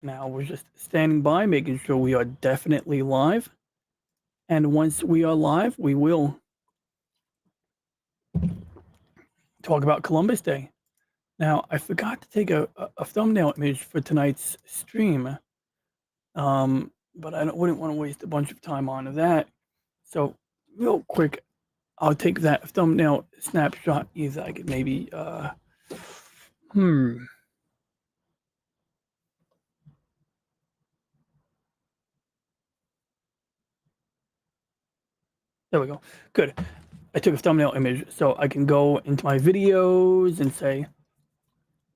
Now we're just standing by, making sure we are definitely live. And once we are live, we will talk about Columbus Day. Now, I forgot to take a thumbnail image for tonight's stream, but wouldn't want to waste a bunch of time on that. So, real quick, I'll take that thumbnail snapshot. Either I could maybe, hmm. There we go. Good. I took a thumbnail image so I can go into my videos and say,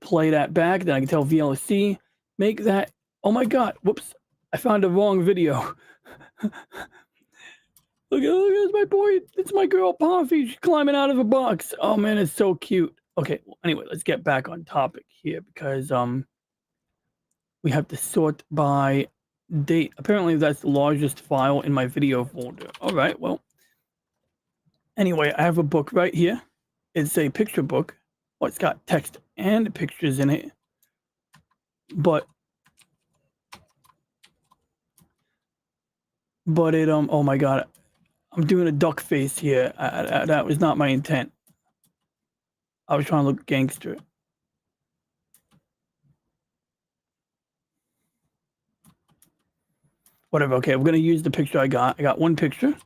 play that back. Then I can tell VLC, make that. Oh my God. Whoops. I found the wrong video. Look, it's my boy. It's my girl, Poffy. She's climbing out of a box. Oh man, it's so cute. Okay. Well, anyway, let's get back on topic here because we have to sort by date. Apparently, that's the largest file in my video folder. All right. Well, anyway, I have a book right here. It's a picture book. Well, it's got text and pictures in it, but it oh my God, I'm doing a duck face here. That was not my intent. I was trying to look gangster. Whatever. Okay, we're gonna use the picture I got. I got one picture.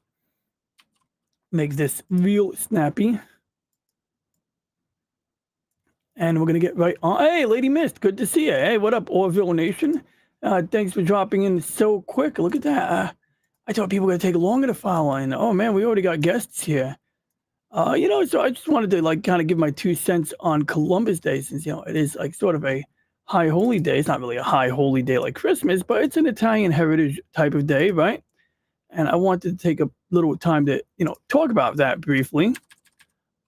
Make this real snappy. And we're gonna get right on. Hey, Lady Mist, good to see you. Hey, what up, Orville Nation? Thanks for dropping in so quick. Look at that. I thought people were gonna take longer to follow in. Oh man, we already got guests here. So I just wanted to like kind of give my 2 cents on Columbus Day, since it is like sort of a high holy day. It's not really a high holy day like Christmas, but it's an Italian heritage type of day, right? And I wanted to take a little time to talk about that briefly,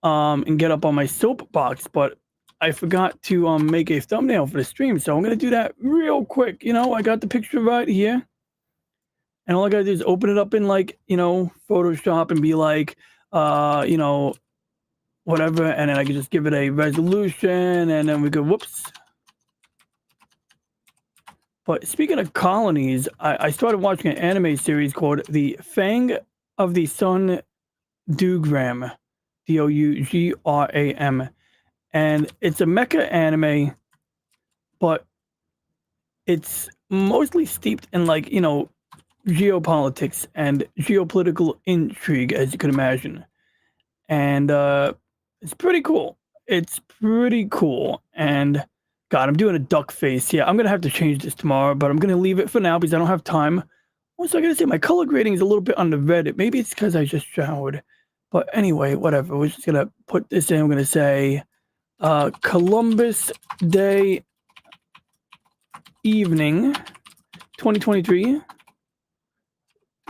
and get up on my soapbox, but I forgot to make a thumbnail for the stream, so I'm gonna do that real quick. I got the picture right here, and all I gotta do is open it up in like Photoshop and be like, whatever, and then I can just give it a resolution, and then we go, whoops. But speaking of colonies, I started watching an anime series called The Fang of the Sun Dougram, Dougram, and it's a mecha anime, but it's mostly steeped in like geopolitics and geopolitical intrigue, as you could imagine, and it's pretty cool. It's pretty cool. And God, I'm doing a duck face. Yeah, I'm gonna have to change this tomorrow, but I'm gonna leave it for now because I don't have time. Also, I gotta say my color grading is a little bit on the red. Maybe it's because I just showered. But anyway, whatever. We're just gonna put this in. I'm gonna say Columbus Day evening 2023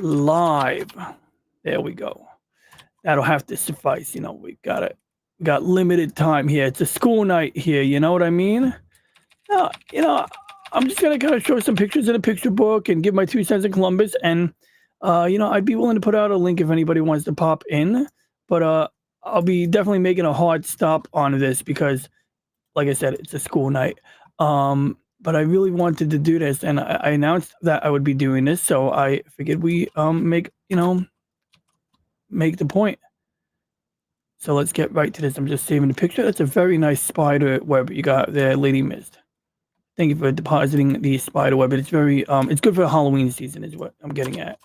live. There we go. That'll have to suffice. We got limited time here. It's a school night here. You know what I mean? I'm just gonna kind of show some pictures in a picture book and give my 2 cents in Columbus. And I'd be willing to put out a link if anybody wants to pop in. But I'll be definitely making a hard stop on this because, like I said, it's a school night. But I really wanted to do this, and I announced that I would be doing this, so I figured we make the point. So let's get right to this. I'm just saving the picture. That's a very nice spider web you got there, Lady Mist. Thank you for depositing the spider web. It's very it's good for the Halloween season is what I'm getting at.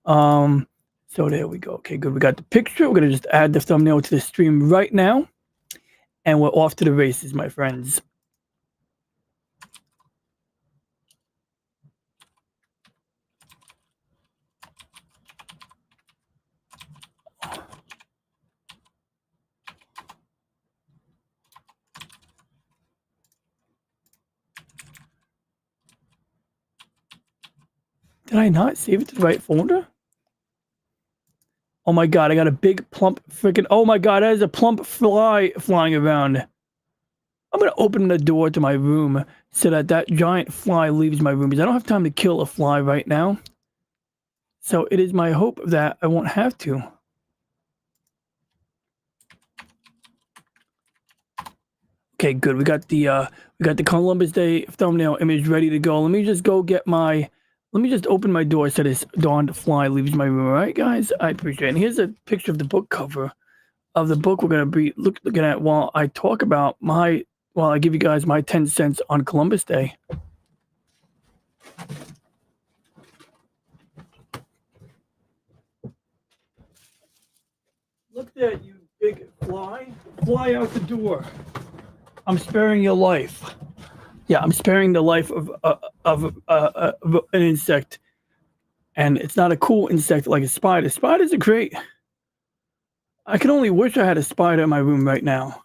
So there we go. Okay, good. We got the picture. We're gonna just add the thumbnail to the stream right now, and we're off to the races, my friends. Did I not save it to the right folder? Oh my God, I got a big plump freaking, oh my God, that is a plump fly flying around. I'm gonna open the door to my room so that giant fly leaves my room because I don't have time to kill a fly right now. So it is my hope that I won't have to. Okay, good. We got the Columbus Day thumbnail image ready to go. Let me just go get my. Let me just open my door so this Dawn to Fly leaves my room. All right, guys. I appreciate it. And here's a picture of the book cover of the book we're gonna be looking at while I talk about while I give you guys my 10 cents on Columbus Day. Look there, you big fly. Fly out the door. I'm sparing your life. Yeah, I'm sparing the life of an insect. And it's not a cool insect like a spider. Spiders are great. I can only wish I had a spider in my room right now.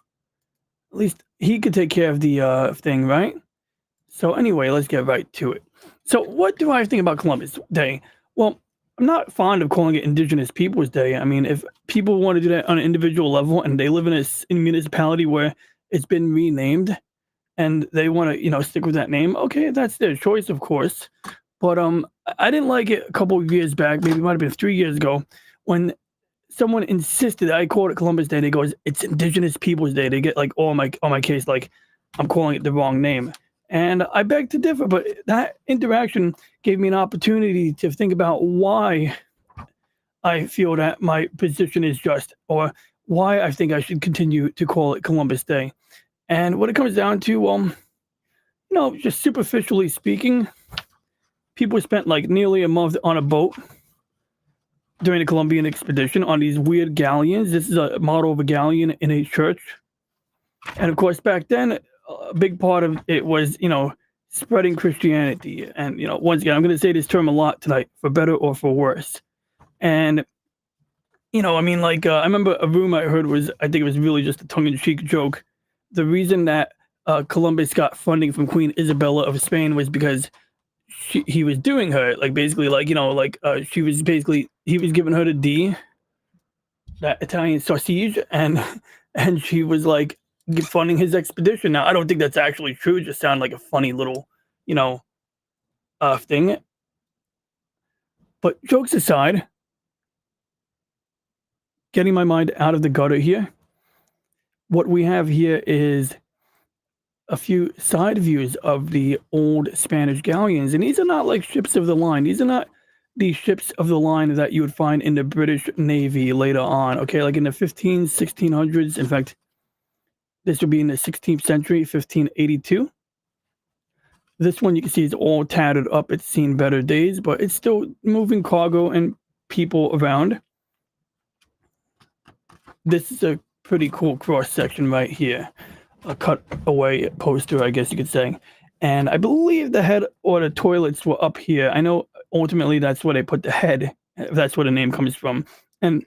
At least he could take care of the thing, right? So anyway, let's get right to it. So what do I think about Columbus Day? Well, I'm not fond of calling it Indigenous Peoples Day. I mean, if people want to do that on an individual level and they live in a municipality where it's been renamed and they want to, stick with that name, okay, that's their choice, of course. But I didn't like it a couple of years back, maybe it might have been 3 years ago, when someone insisted that I called it Columbus Day. They goes, it's Indigenous Peoples Day. They get like all my case, like I'm calling it the wrong name. And I beg to differ, but that interaction gave me an opportunity to think about why I feel that my position is just, or why I think I should continue to call it Columbus Day. And what it comes down to, just superficially speaking, people spent like nearly a month on a boat during the Columbian expedition on these weird galleons. This is a model of a galleon in a church. And of course, back then, a big part of it was, spreading Christianity. And, once again, I'm going to say this term a lot tonight, for better or for worse. And, I remember a rumor I heard I think it was really just a tongue-in-cheek joke. The reason that Columbus got funding from Queen Isabella of Spain was because he was doing her, like, basically, he was giving her the D, that Italian sausage, and she was, like, funding his expedition. Now, I don't think that's actually true. It just sounded like a funny little, thing. But jokes aside, getting my mind out of the gutter here, what we have here is a few side views of the old Spanish galleons. And these are not like ships of the line. These are not the ships of the line that you would find in the British Navy later on. Okay, like in the 1600s. In fact, this would be in the 16th century, 1582. This one you can see is all tattered up. It's seen better days, but it's still moving cargo and people around. This is a pretty cool cross section right here. A cutaway poster, I guess you could say. And I believe the head or the toilets were up here. I know ultimately that's where they put the head, if that's where the name comes from. And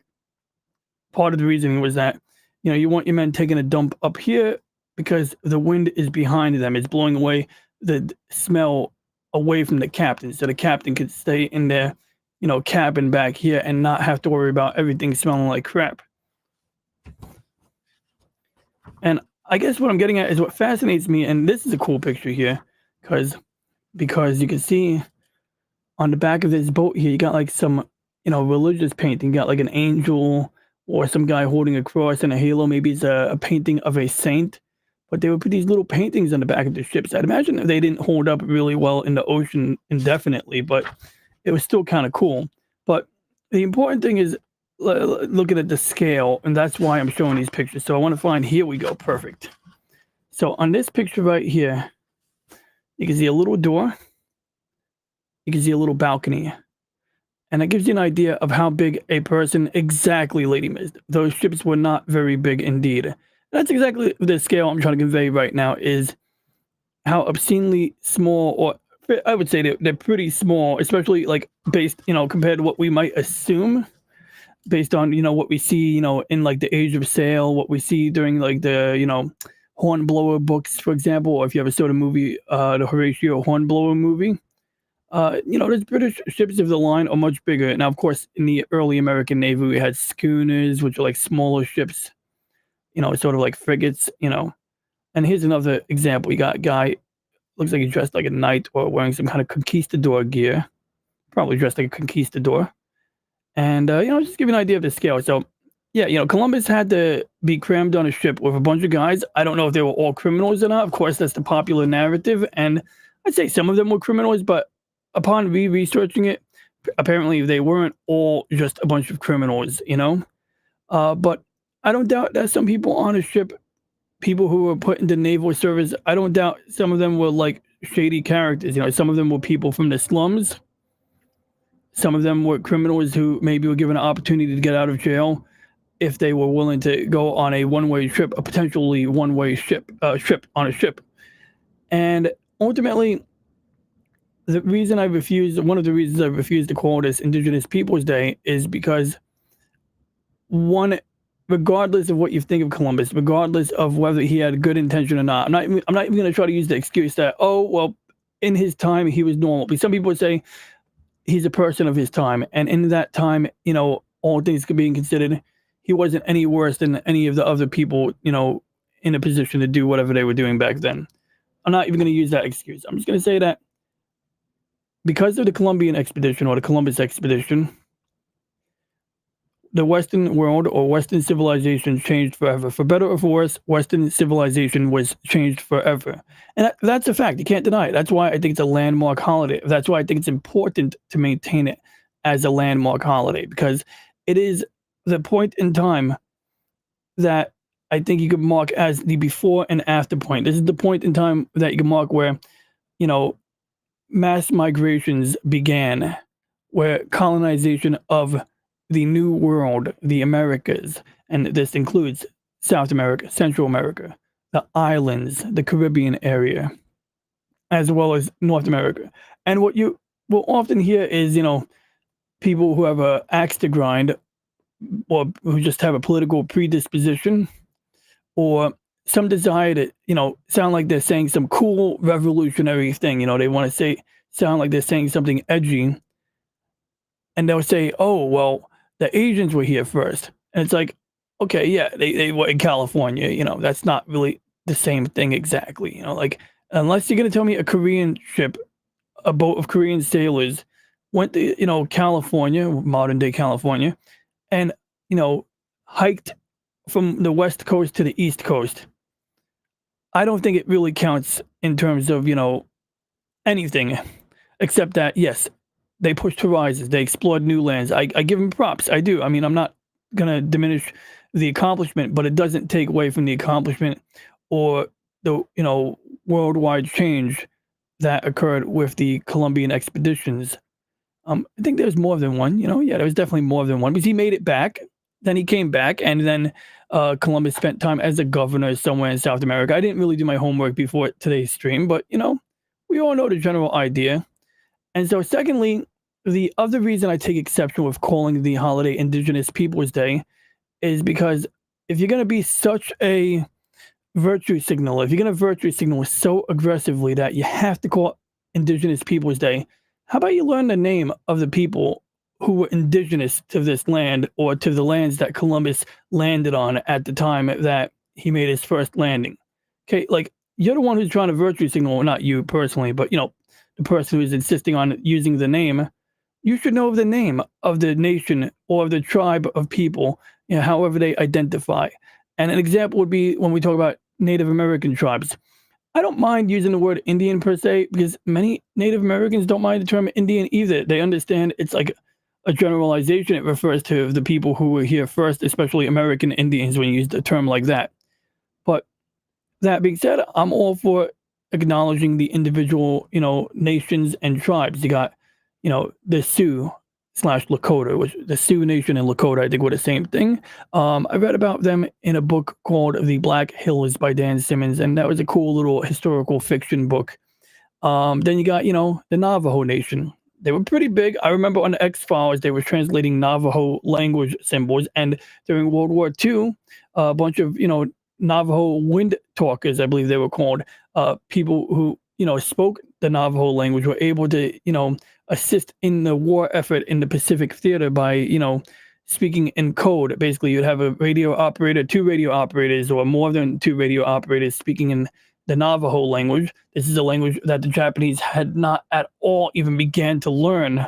part of the reasoning was that, you want your men taking a dump up here because the wind is behind them. It's blowing away the smell away from the captain. So the captain could stay in their, cabin back here and not have to worry about everything smelling like crap. And I guess what I'm getting at is what fascinates me, and this is a cool picture here, because you can see on the back of this boat here, you got like some, religious painting. You got like an angel or some guy holding a cross and a halo. Maybe it's a painting of a saint, but they would put these little paintings on the back of the ships. I'd imagine they didn't hold up really well in the ocean indefinitely, but it was still kind of cool. But the important thing is looking at the scale, and that's why I'm showing these pictures. So I want to find, here we go, perfect. So on this picture right here, you can see a little door, you can see a little balcony, and it gives you an idea of how big a person, exactly, Lady Mist. Those ships were not very big indeed. That's exactly the scale I'm trying to convey right now, is how obscenely small, or I would say they're pretty small, especially like based, compared to what we might assume, based on, what we see, in like the Age of Sail, what we see during like the, Hornblower books, for example, or if you ever saw the movie, the Horatio Hornblower movie, those British ships of the line are much bigger. Now, of course, in the early American Navy, we had schooners, which are like smaller ships, sort of like frigates, And here's another example. You got a guy, looks like he's dressed like a knight or wearing some kind of conquistador gear, probably dressed like a conquistador. And, just give you an idea of the scale. So Yeah, Columbus had to be crammed on a ship with a bunch of guys. I don't know if they were all criminals or not. Of course, that's the popular narrative, and I'd say some of them were criminals, but upon researching it, apparently they weren't all just a bunch of criminals. But I don't doubt that some people on a ship, people who were put into naval service, I don't doubt some of them were like shady characters. Some of them were people from the slums. Some of them were criminals who maybe were given an opportunity to get out of jail if they were willing to go on a one-way trip, a potentially one-way trip on a ship. And ultimately, one of the reasons I refused to call this Indigenous Peoples Day is because one, regardless of what you think of Columbus, regardless of whether he had good intention or not, I'm not even going to try to use the excuse that, oh, well, in his time he was normal. Because some people would say he's a person of his time, and in that time, all things being considered, he wasn't any worse than any of the other people, in a position to do whatever they were doing back then. I'm not even going to use that excuse. I'm just going to say that because of the Columbian expedition or the Columbus expedition, the Western world or Western civilization changed forever. For better or for worse, Western civilization was changed forever. And that's a fact. You can't deny it. That's why I think it's a landmark holiday. That's why I think it's important to maintain it as a landmark holiday, because it is the point in time that I think you could mark as the before and after point. This is the point in time that you can mark where, you know, mass migrations began, where colonization of the New World, the Americas, and this includes South America, Central America, the islands, the Caribbean area, as well as North America. And what you will often hear is, people who have a axe to grind or who just have a political predisposition or some desire to, sound like they're saying some cool revolutionary thing. They want to sound like they're saying something edgy. And they'll say, oh, well, the Asians were here first. And it's like, okay, yeah, they were in California. That's not really the same thing exactly. Like, unless you're going to tell me a Korean ship, a boat of Korean sailors went to, California, modern day California, and, hiked from the West Coast to the East Coast. I don't think it really counts in terms of, anything except that, yes, they pushed horizons. They explored new lands. I give them props. I do. I mean, I'm not going to diminish the accomplishment, but it doesn't take away from the accomplishment or the, worldwide change that occurred with the Columbian expeditions. I think there's more than one, yeah, there was definitely more than one because he made it back. Then he came back, and then Columbus spent time as a governor somewhere in South America. I didn't really do my homework before today's stream, but, we all know the general idea. And so, secondly, the other reason I take exception with calling the holiday Indigenous Peoples Day is because if you're going to be such a virtue signal, if you're going to virtue signal so aggressively that you have to call Indigenous Peoples Day, how about you learn the name of the people who were indigenous to this land or to the lands that Columbus landed on at the time that he made his first landing? Okay, like, you're the one who's trying to virtue signal, well, not you personally, but, the person who is insisting on using the name. You should know the name of the nation or the tribe of people, however they identify. And an example would be when we talk about Native American tribes. I don't mind using the word Indian per se because many Native Americans don't mind the term Indian either. They understand it's like a generalization. It refers to the people who were here first, especially American Indians when you use the term like that. But that being said, I'm all for acknowledging the individual, nations and tribes. You got, the Sioux slash Lakota, which the Sioux Nation and Lakota, I think, were the same thing. I read about them in a book called The Black Hills by Dan Simmons, and that was a cool little historical fiction book. Then you got, the Navajo Nation. They were pretty big. I remember on the X-Files, they were translating Navajo language symbols, and during World War II, a bunch of, Navajo wind talkers, I believe they were called, people who, spoke the Navajo language were able to, assist in the war effort in the Pacific Theater by, speaking in code. Basically, you'd have a radio operator, two radio operators, or more than two radio operators speaking in the Navajo language. This is a language that the Japanese had not at all even began to learn.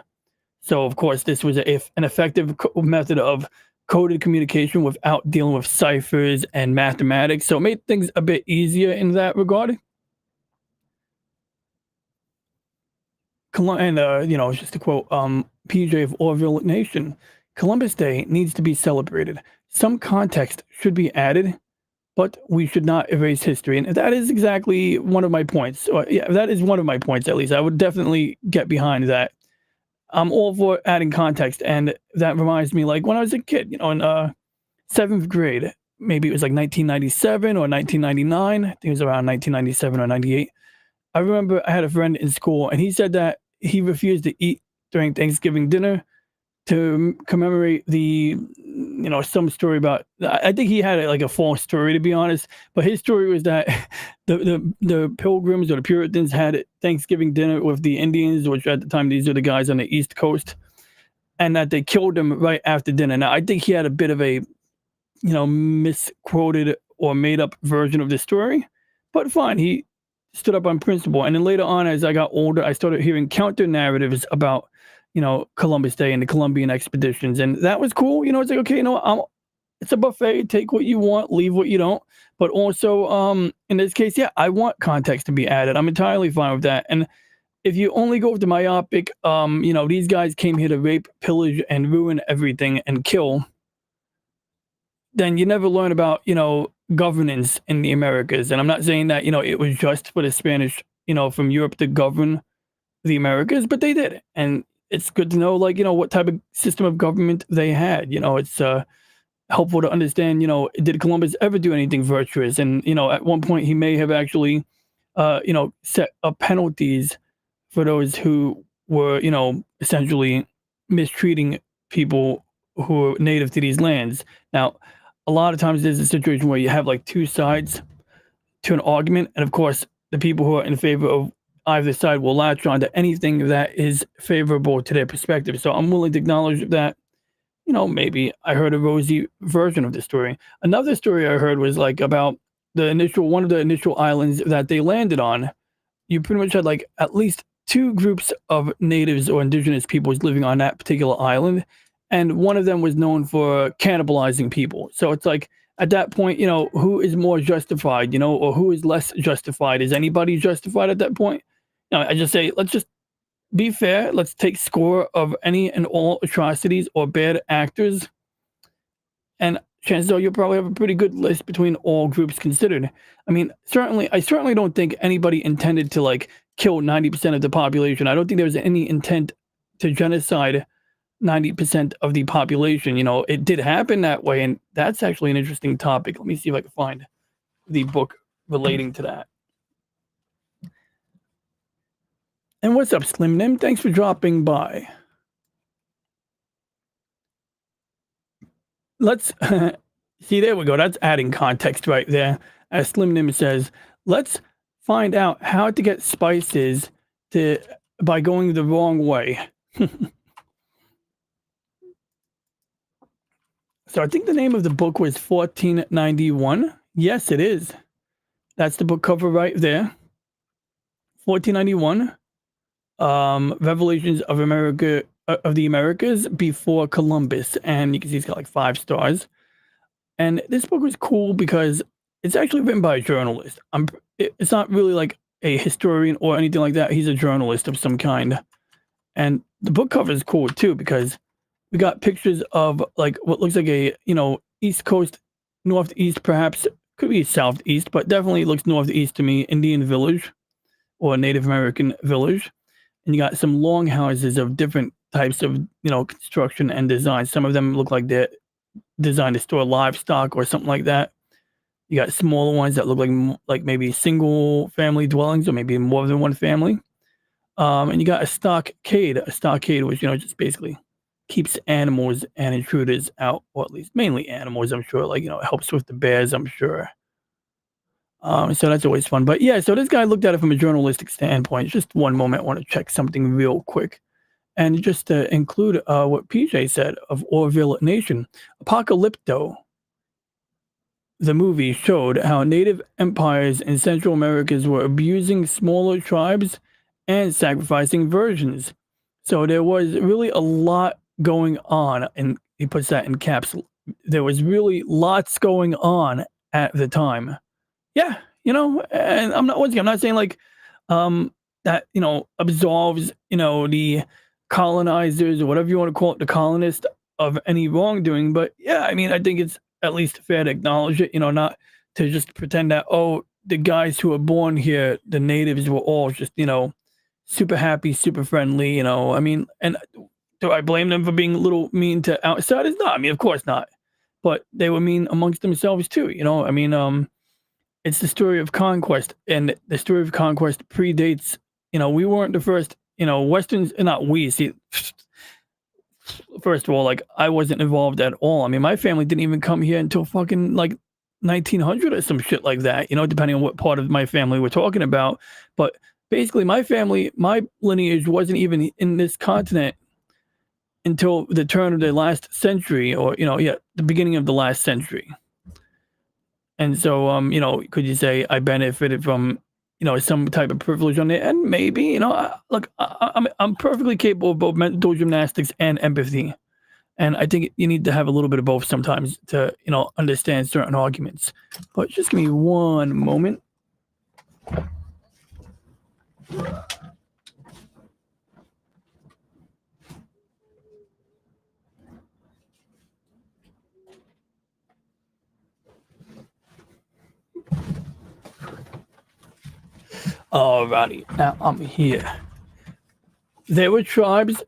So, of course, this was an effective method of coded communication without dealing with ciphers and mathematics. So it made things a bit easier in that regard. And just to quote PJ of Orville Nation, Columbus Day needs to be celebrated. Some context should be added, but we should not erase history. And that is exactly one of my points. Or, yeah, that is one of my points, at least. I would definitely get behind that. I'm all for adding context. And that reminds me, like when I was a kid, in seventh grade, maybe it was like 1997 or 1999. I think it was around 1997 or 98. I remember I had a friend in school, and he said that he refused to eat during Thanksgiving dinner to commemorate some story about. I think he had like a false story, to be honest. But his story was that the Pilgrims or the Puritans had Thanksgiving dinner with the Indians, which at the time these are the guys on the East Coast, and that they killed them right after dinner. Now I think he had a bit of a misquoted or made up version of the story, but fine. He stood up on principle. And then later on, as I got older, I started hearing counter narratives about, Columbus Day and the Columbian expeditions. And that was cool. It's like, okay, it's a buffet. Take what you want, leave what you don't. But also, in this case, yeah, I want context to be added. I'm entirely fine with that. And if you only go with the myopic, these guys came here to rape, pillage, and ruin everything and kill, then you never learn about, governance in the Americas. And I'm not saying that, it was just for the Spanish, from Europe to govern the Americas, but they did. And it's good to know, like, what type of system of government they had. It's helpful to understand, did Columbus ever do anything virtuous? And, at one point he may have actually, set up penalties for those who were, essentially mistreating people who are native to these lands. Now, a lot of times there's a situation where you have like two sides to an argument. And of course, the people who are in favor of either side will latch on to anything that is favorable to their perspective. So I'm willing to acknowledge that, maybe I heard a rosy version of the story. Another story I heard was like about one of the initial islands that they landed on. You pretty much had like at least two groups of natives or indigenous peoples living on that particular island. And one of them was known for cannibalizing people. So it's like at that point, who is more justified, or who is less justified? Is anybody justified at that point? I just say, let's just be fair. Let's take score of any and all atrocities or bad actors. And chances are you'll probably have a pretty good list between all groups considered. I mean, I certainly don't think anybody intended to like kill 90% of the population. I don't think there was any intent to genocide 90% of the population. It did happen that way, and that's actually an interesting topic. Let me see if I can find the book relating to that. And what's up, Slim Nim? Thanks for dropping by. Let's see, there we go. That's adding context right there. As Slim Nim says, let's find out how to get spices by going the wrong way. So I think the name of the book was 1491. Yes, it is. That's the book cover right there. 1491. Revelations of the Americas before Columbus. And you can see it's got like 5 stars. And this book was cool because it's actually written by a journalist. It's not really like a historian or anything like that. He's a journalist of some kind. And the book cover is cool too, because we got pictures of like what looks like a, East Coast, Northeast, perhaps could be Southeast, but definitely looks Northeast to me, Indian village or Native American village. And you got some long houses of different types of, construction and design. Some of them look like they're designed to store livestock or something like that. You got smaller ones that look like maybe single family dwellings or maybe more than one family. And you got a stockade, which, just basically keeps animals and intruders out, or at least mainly animals, I'm sure. Like, it helps with the bears, I'm sure. So that's always fun. But yeah, so this guy looked at it from a journalistic standpoint. Just one moment, I want to check something real quick. And just to include what PJ said of Orville Nation, Apocalypto, the movie, showed how native empires in Central Americas were abusing smaller tribes and sacrificing virgins. So there was really a lot going on, and he puts that in caps there was really lots going on at the time. Yeah, and I'm not once again, I'm not saying like that, absolves, the colonizers or whatever you want to call it, the colonists of any wrongdoing. But yeah, I mean, I think it's at least fair to acknowledge it, not to just pretend that, oh, the guys who were born here, the natives were all just, super happy, super friendly, I mean, and do I blame them for being a little mean to outsiders? No, I mean, of course not. But they were mean amongst themselves too, I mean, it's the story of conquest, and the story of conquest predates, we weren't the first, Westerns, not we, see, first of all, like, I wasn't involved at all. I mean, my family didn't even come here until fucking, like, 1900 or some shit like that, depending on what part of my family we're talking about. But basically, my family, my lineage wasn't even in this continent until the turn of the last century, or, yeah, the beginning of the last century. And so, could you say I benefited from, some type of privilege on the end? Maybe, look, I'm perfectly capable of both mental gymnastics and empathy. And I think you need to have a little bit of both sometimes to, understand certain arguments. But just give me one moment. Alrighty, now I'm here. There were tribes.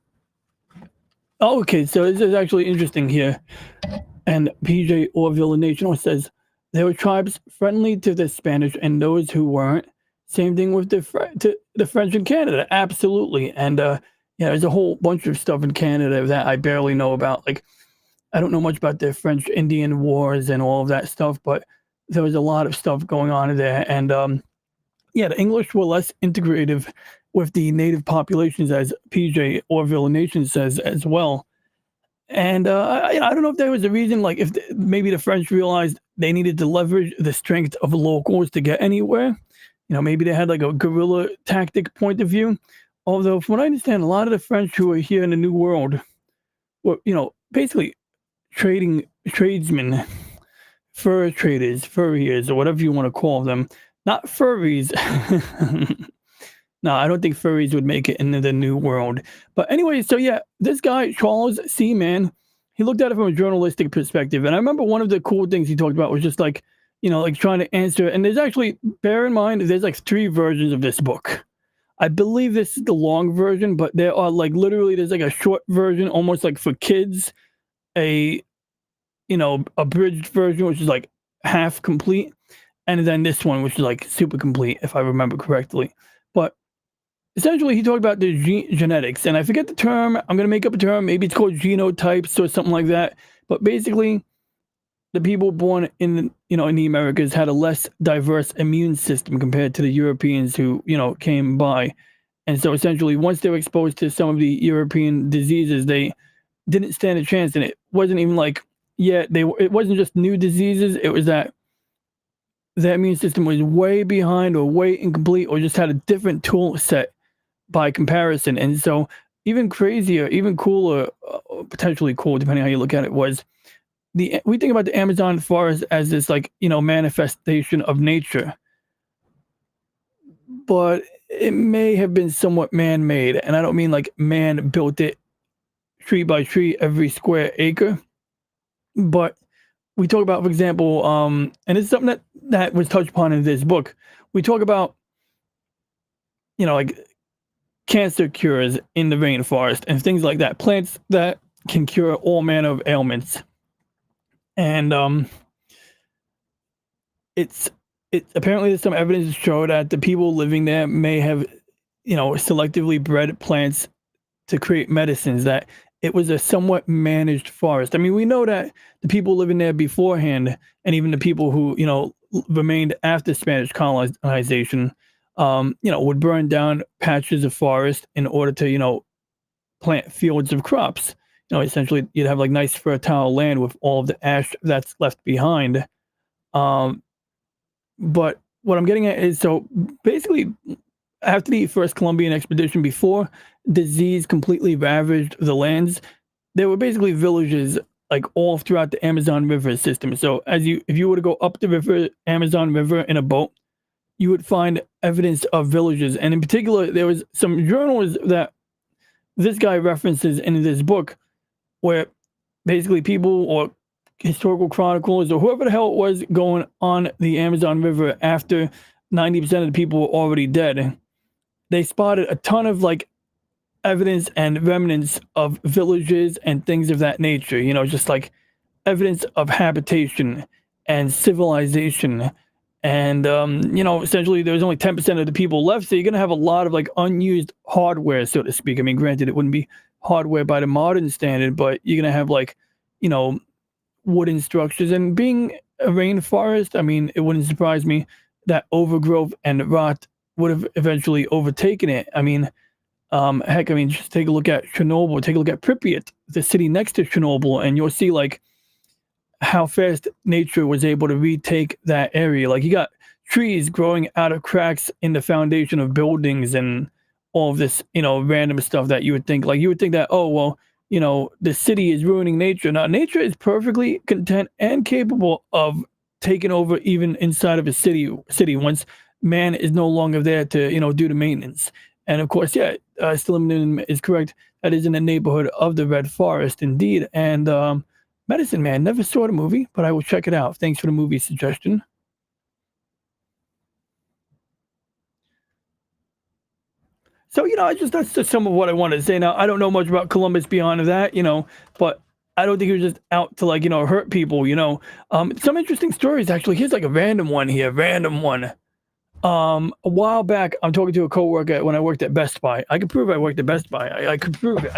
Oh, okay, so this is actually interesting here. And PJ Orville National says there were tribes friendly to the Spanish and those who weren't. Same thing with the French in Canada, absolutely. And yeah, there's a whole bunch of stuff in Canada that I barely know about. Like, I don't know much about the French Indian Wars and all of that stuff, but there was a lot of stuff going on there. And yeah, the English were less integrative with the native populations, as PJ Orville Nation says as well. And I don't know if there was a reason, like if maybe the French realized they needed to leverage the strength of locals to get anywhere. Maybe they had like a guerrilla tactic point of view. Although, from what I understand, a lot of the French who were here in the New World were, basically tradesmen, fur traders, furriers, or whatever you want to call them. Not furries. No, I don't think furries would make it into the New World. But anyway, so yeah, this guy, Charles Seaman, he looked at it from a journalistic perspective. And I remember one of the cool things he talked about was just like, like trying to answer. And there's actually, bear in mind, there's like 3 versions of this book. I believe this is the long version, but there are like literally, there's like a short version, almost like for kids, a abridged version, which is like half complete. And then this one, which is like super complete, if I remember correctly. But essentially, he talked about the genetics, and I forget the term. I'm going to make up a term. Maybe it's called genotypes or something like that. But basically, the people born in the Americas had a less diverse immune system compared to the Europeans who came by. And so essentially, once they were exposed to some of the European diseases, they didn't stand a chance. And it wasn't even like, it wasn't just new diseases. It was that their immune system was way behind or way incomplete or just had a different tool set by comparison. And so even crazier, even cooler, potentially cool, depending how you look at it, was we think about the Amazon forest as this like, manifestation of nature. But it may have been somewhat man-made. And I don't mean like man built it tree by tree, every square acre. But we talk about, for example, and it's something that was touched upon in this book. We talk about, like cancer cures in the rainforest and things like that. Plants that can cure all manner of ailments. And it's apparently there's some evidence to show that the people living there may have, selectively bred plants to create medicines, that it was a somewhat managed forest. I mean, we know that the people living there beforehand, and even the people who, remained after Spanish colonization, would burn down patches of forest in order to, plant fields of crops. Essentially, you'd have like nice fertile land with all of the ash that's left behind. But what I'm getting at is, so basically, after the first Columbian expedition, before disease completely ravaged the lands, there were basically villages like all throughout the Amazon River system. So if you were to go up the river, Amazon River in a boat, you would find evidence of villages. And in particular, there was some journals that this guy references in this book where basically people or historical chroniclers or whoever the hell it was going on the Amazon River after 90% of the people were already dead, they spotted a ton of like evidence and remnants of villages and things of that nature, just like evidence of habitation and civilization. And, essentially there's only 10% of the people left. So you're going to have a lot of like unused hardware, so to speak. I mean, granted, it wouldn't be hardware by the modern standard, but you're going to have like, you know, wooden structures. And being a rainforest, I mean, it wouldn't surprise me that overgrowth and rot would have eventually overtaken it. I mean, heck, I mean, just take a look at Chernobyl, take a look at Pripyat, the city next to Chernobyl, and you'll see like how fast nature was able to retake that area. Like you got trees growing out of cracks in the foundation of buildings and all of this, random stuff that you would think that, oh, well, the city is ruining nature. Now, nature is perfectly content and capable of taking over even inside of a city once man is no longer there to, do the maintenance. And of course, yeah, Stilman is correct. That is in the neighborhood of the Red Forest, indeed. And Medicine Man, never saw the movie, but I will check it out. Thanks for the movie suggestion. So, that's just some of what I wanted to say. Now, I don't know much about Columbus beyond that, but I don't think he was just out to, like, hurt people, Some interesting stories, actually. Here's, like, a random one here, random one. A while back, I'm talking to a coworker when I worked at Best Buy. I could prove I worked at Best Buy. I could prove it.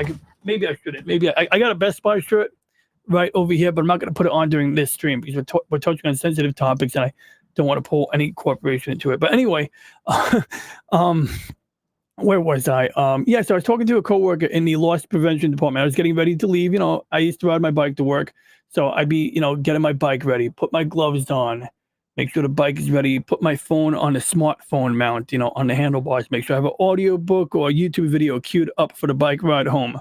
Maybe I shouldn't. Maybe I got a Best Buy shirt right over here, but I'm not going to put it on during this stream because we're touching on sensitive topics and I don't want to pull any corporation into it. But anyway, where was I? Yeah, so I was talking to a coworker in the loss prevention department. I was getting ready to leave. I used to ride my bike to work. So I'd be, getting my bike ready, put my gloves on, make sure the bike is ready, put my phone on a smartphone mount, on the handlebars, make sure I have an audio book or a YouTube video queued up for the bike ride home.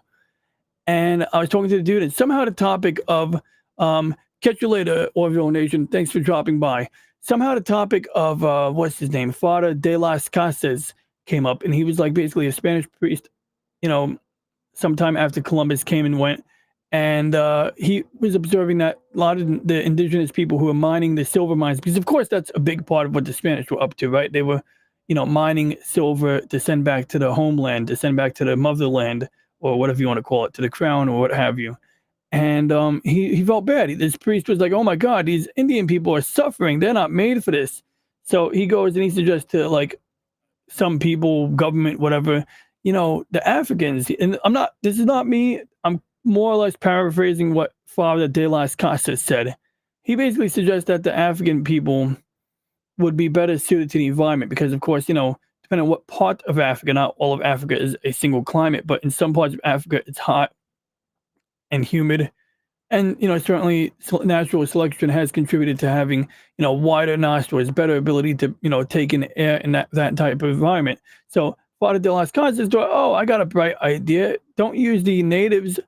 And I was talking to the dude, and somehow the topic of catch you later, Orville Nation. Thanks for dropping by. Somehow the topic of what's his name, Father de las Casas, came up, and he was like basically a Spanish priest, sometime after Columbus came and went, and he was observing that a lot of the indigenous people who were mining the silver mines, because of course that's a big part of what the Spanish were up to, right? They were, mining silver to send back to the homeland, to send back to the motherland, or whatever you want to call it, to the crown or what have you. And he felt bad. This priest was like, oh my God, these Indian people are suffering. They're not made for this. So he goes and he suggests to like some people, government, whatever, the Africans. And this is not me. I'm more or less paraphrasing what Father de las Casas said. He basically suggests that the African people would be better suited to the environment because, of course, depending on what part of Africa, not all of Africa is a single climate, but in some parts of Africa, it's hot and humid. And, certainly natural selection has contributed to having, wider nostrils, better ability to, take in air in that type of environment. So Father de las Casas thought, oh, I got a bright idea. Don't use the natives,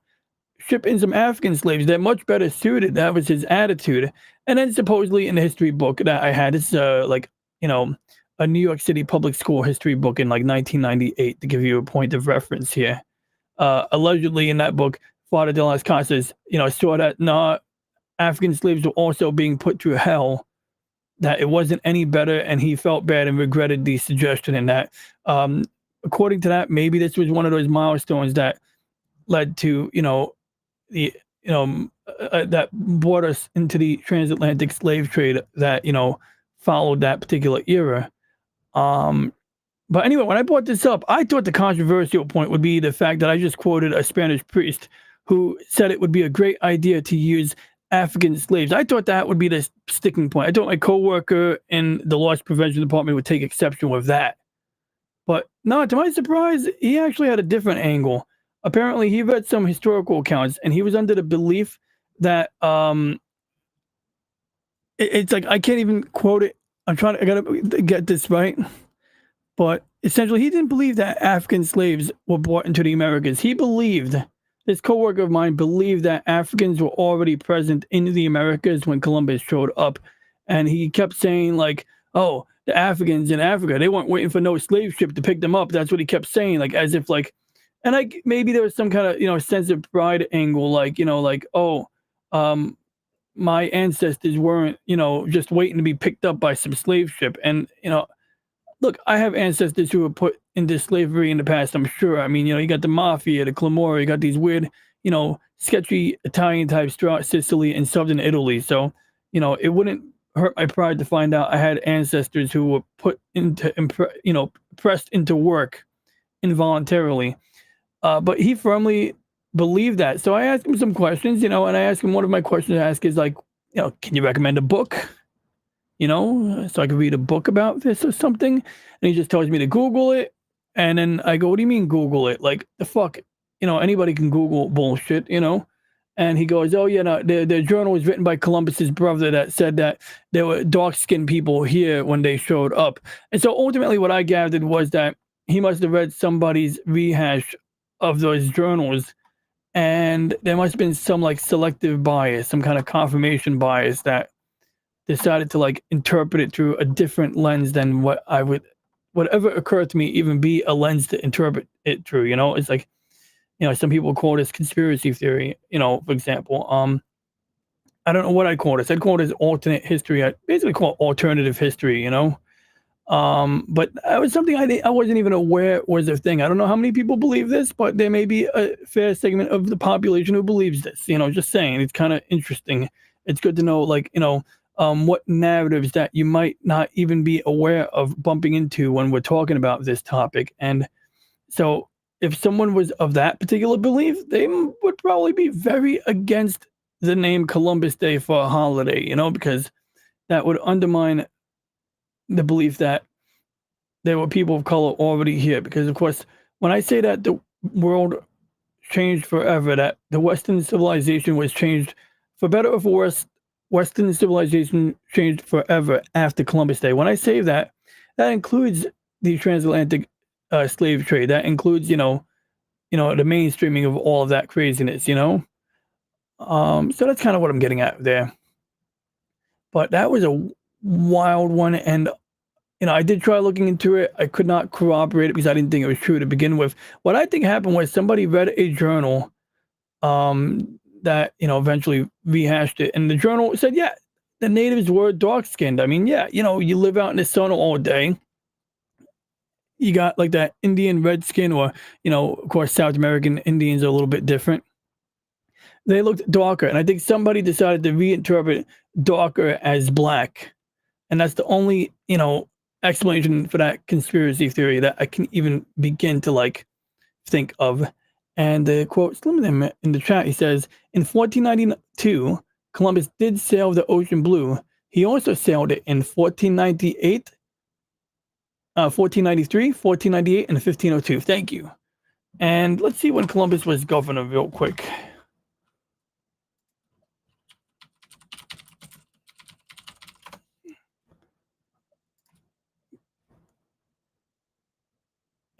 ship in some African slaves. They're much better suited. That was his attitude. And then supposedly in the history book that I had, it's a New York City public school history book in like 1998 to give you a point of reference here. Allegedly in that book, Father de las Casas, saw that African slaves were also being put through hell, that it wasn't any better, and he felt bad and regretted the suggestion. And that, according to that, maybe this was one of those milestones that led to, that brought us into the transatlantic slave trade that, followed that particular era. But anyway, when I brought this up, I thought the controversial point would be the fact that I just quoted a Spanish priest who said it would be a great idea to use African slaves. I thought that would be the sticking point. I thought my coworker in the loss prevention department would take exception with that. But no, to my surprise, he actually had a different angle. Apparently, he read some historical accounts, and he was under the belief that it's like I can't even quote it. I gotta get this right. But essentially, he didn't believe that African slaves were brought into the Americas. He believed This coworker of mine believed that Africans were already present in the Americas when Columbus showed up, and he kept saying like, "Oh, the Africans in Africa, they weren't waiting for no slave ship to pick them up." That's what he kept saying, like as if like, and like maybe there was some kind of sense of pride angle, like like oh, um, my ancestors weren't just waiting to be picked up by some slave ship, and look, I have ancestors who were put into slavery in the past, I'm sure. I mean, you got the mafia, the Camorra, you got these weird, sketchy Italian types throughout Sicily and southern Italy. So, it wouldn't hurt my pride to find out I had ancestors who were put into, pressed into work involuntarily. But he firmly believed that. So I asked him some questions, and I asked him, one of my questions I ask is like, can you recommend a book? So I could read a book about this or something. And he just tells me to Google it. And then I go, what do you mean Google it? Like the fuck, anybody can Google bullshit. And he goes, oh yeah, no, the journal was written by Columbus's brother that said that there were dark-skinned people here when they showed up. And so ultimately what I gathered was that he must have read somebody's rehash of those journals, and there must have been some like selective bias, some kind of confirmation bias that decided to like interpret it through a different lens than whatever occurred to me even be a lens to interpret it through. It's like, some people call this conspiracy theory, for example. I don't know what I'd call this. I'd call this alternate history. I basically call it alternative history. But that was something I wasn't even aware was a thing. I don't know how many people believe this, but there may be a fair segment of the population who believes this. Just saying, it's kind of interesting. It's good to know, like, what narratives that you might not even be aware of bumping into when we're talking about this topic. And so if someone was of that particular belief, they would probably be very against the name Columbus Day for a holiday, because that would undermine the belief that there were people of color already here. Because, of course, when I say that the world changed forever, that the Western civilization was changed for better or for worse, Western civilization changed forever after Columbus Day. When I say that, that includes the transatlantic slave trade. That includes, the mainstreaming of all of that craziness. So that's kind of what I'm getting at there. But that was a wild one, and I did try looking into it. I could not corroborate it because I didn't think it was true to begin with. What I think happened was somebody read a journal that eventually rehashed it, and the journal said, yeah, the natives were dark skinned. I mean, yeah, you live out in the sun all day, you got like that Indian red skin, or of course South American Indians are a little bit different. They looked darker, and I think somebody decided to reinterpret darker as black, and that's the only explanation for that conspiracy theory that I can even begin to like think of. And the quote Slim in the chat, he says, in 1492, Columbus did sail the ocean blue. He also sailed it in 1498, 1493, 1498, and 1502. Thank you. And let's see when Columbus was governor real quick.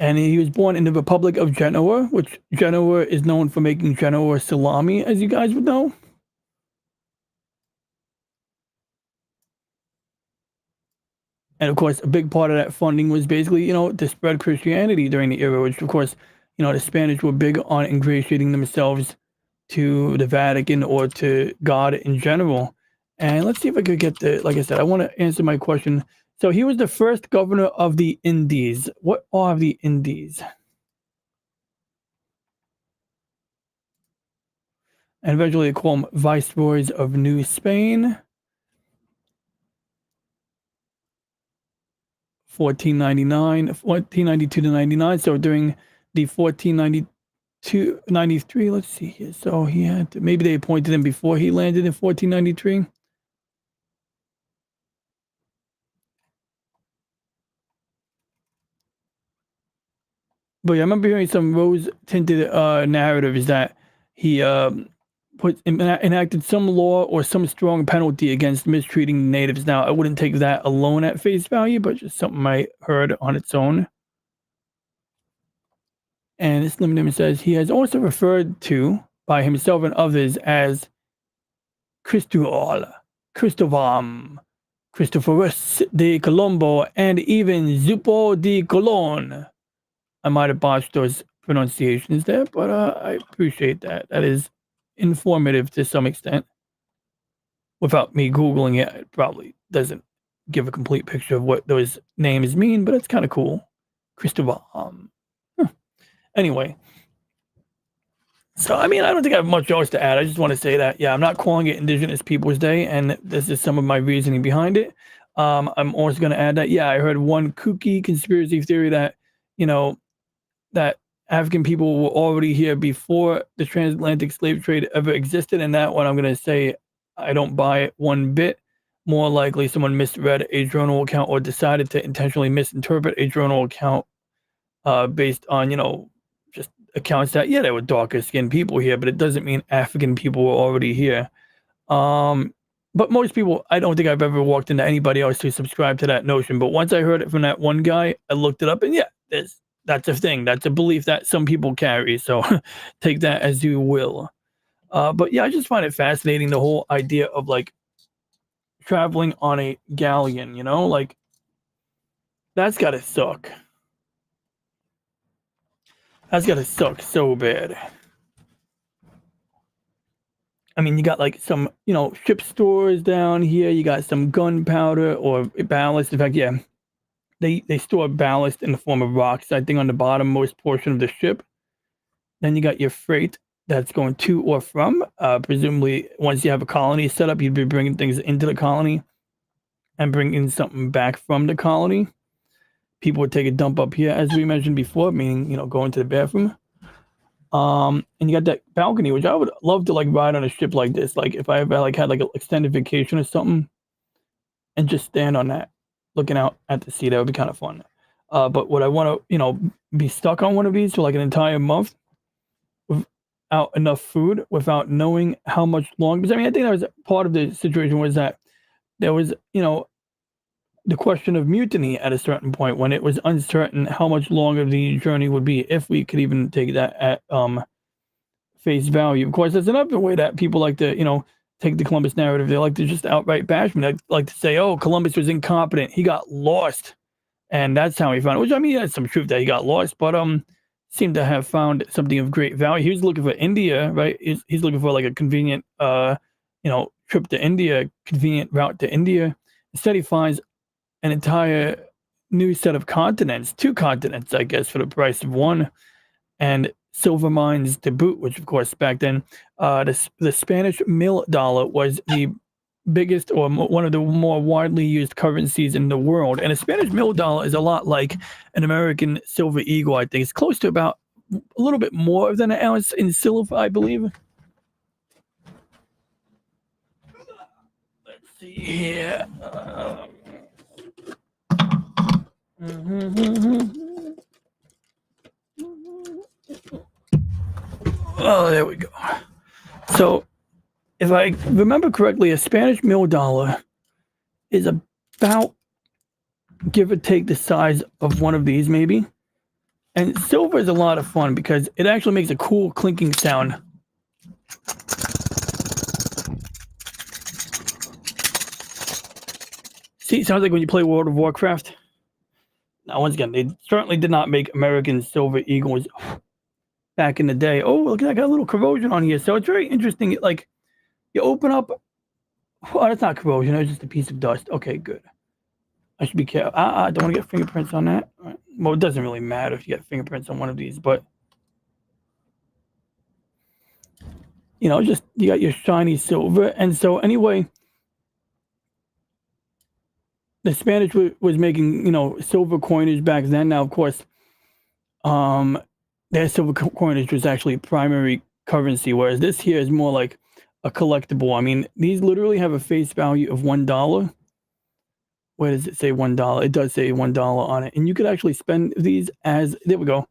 And he was born in the Republic of Genoa, which Genoa is known for making Genoa salami, as you guys would know. And of course, a big part of that funding was basically, to spread Christianity during the era, which of course, the Spanish were big on ingratiating themselves to the Vatican or to God in general. And let's see if I could get like I said, I want to answer my question. So he was the first governor of the Indies. What are the Indies? And eventually they call them viceroys of New Spain. 1492 to 99. So during the 1492, 93, let's see here. So he had to, maybe they appointed him before he landed in 1493. But yeah, I remember hearing some rose-tinted narratives that he enacted some law or some strong penalty against mistreating natives. Now, I wouldn't take that alone at face value, but just something I heard on its own. And this limited says he has also referred to by himself and others as Cristobal, Cristovam, Christophorus de Colombo, and even Zupo de Colon. I might have botched those pronunciations there, but I appreciate that. That is informative to some extent. Without me Googling it, it probably doesn't give a complete picture of what those names mean, but it's kind of cool. Cristobal. Anyway. So, I mean, I don't think I have much else to add. I just want to say that, yeah, I'm not calling it Indigenous Peoples Day, and this is some of my reasoning behind it. I'm also going to add that, yeah, I heard one kooky conspiracy theory that, you know, that African people were already here before the transatlantic slave trade ever existed, and that one I'm going to say I don't buy it one bit. More likely someone misread a journal account or decided to intentionally misinterpret a journal account based on, you know, just accounts that, yeah, there were darker skinned people here, but it doesn't mean African people were already here. But most people, I don't think I've ever walked into anybody else who subscribed to that notion. But once I heard it from that one guy, I looked it up, and yeah, that's a thing. That's a belief that some people carry. So take that as you will. But yeah, I just find it fascinating, the whole idea of like traveling on a galleon, you know, like that's gotta suck. That's gotta suck so bad. I mean, you got like some, you know, ship stores down here. You got some gunpowder or ballast. In fact, yeah, they store ballast in the form of rocks, I think, on the bottommost portion of the ship. Then you got your freight that's going to or from. Presumably, once you have a colony set up, you'd be bringing things into the colony and bringing something back from the colony. People would take a dump up here, as we mentioned before, meaning, you know, going to the bathroom. And you got that balcony, which I would love to like ride on a ship like this. Like if I ever like had like an extended vacation or something, and just stand on that, looking out at the sea, that would be kind of fun. But would I want to, you know, be stuck on one of these for like an entire month without enough food, without knowing how much longer? Because I mean, I think that was part of the situation was that there was, you know, the question of mutiny at a certain point when it was uncertain how much longer the journey would be, if we could even take that at face value. Of course, that's another way that people like to, you know, take the Columbus narrative. They like to just outright bash me. They like to say, oh, Columbus was incompetent. He got lost. And that's how he found it. Which, I mean, that's some truth that he got lost, but seemed to have found something of great value. He was looking for India, right? He's looking for like a convenient, you know, trip to India, convenient route to India. Instead, he finds an entire new set of continents, 2 continents, I guess, for the price of one, and silver mines to boot, which, of course, back then, the Spanish mill dollar was the biggest or one of the more widely used currencies in the world. And a Spanish mill dollar is a lot like an American silver eagle, I think. It's close to about a little bit more than an ounce in silver, I believe. Let's see here. Oh, there we go. So, if I remember correctly, a Spanish mill dollar is about, give or take, the size of one of these, maybe. And silver is a lot of fun because it actually makes a cool clinking sound. See, it sounds like when you play World of Warcraft. Now, once again, they certainly did not make American silver eagles back in the day. Oh, look, I got a little corrosion on here. So it's very interesting. Like, you open up. Oh, that's not corrosion. It's just a piece of dust. Okay, good. I should be careful. I don't want to get fingerprints on that. Right. Well, it doesn't really matter if you get fingerprints on one of these, but you know, just you got your shiny silver. And so anyway, the Spanish was making, you know, silver coinage back then. Now, of course, their silver coinage was actually primary currency, whereas this here is more like a collectible. I mean, these literally have a face value of $1. Where does it say $1? It does say $1 on it. And you could actually spend these as, there we go.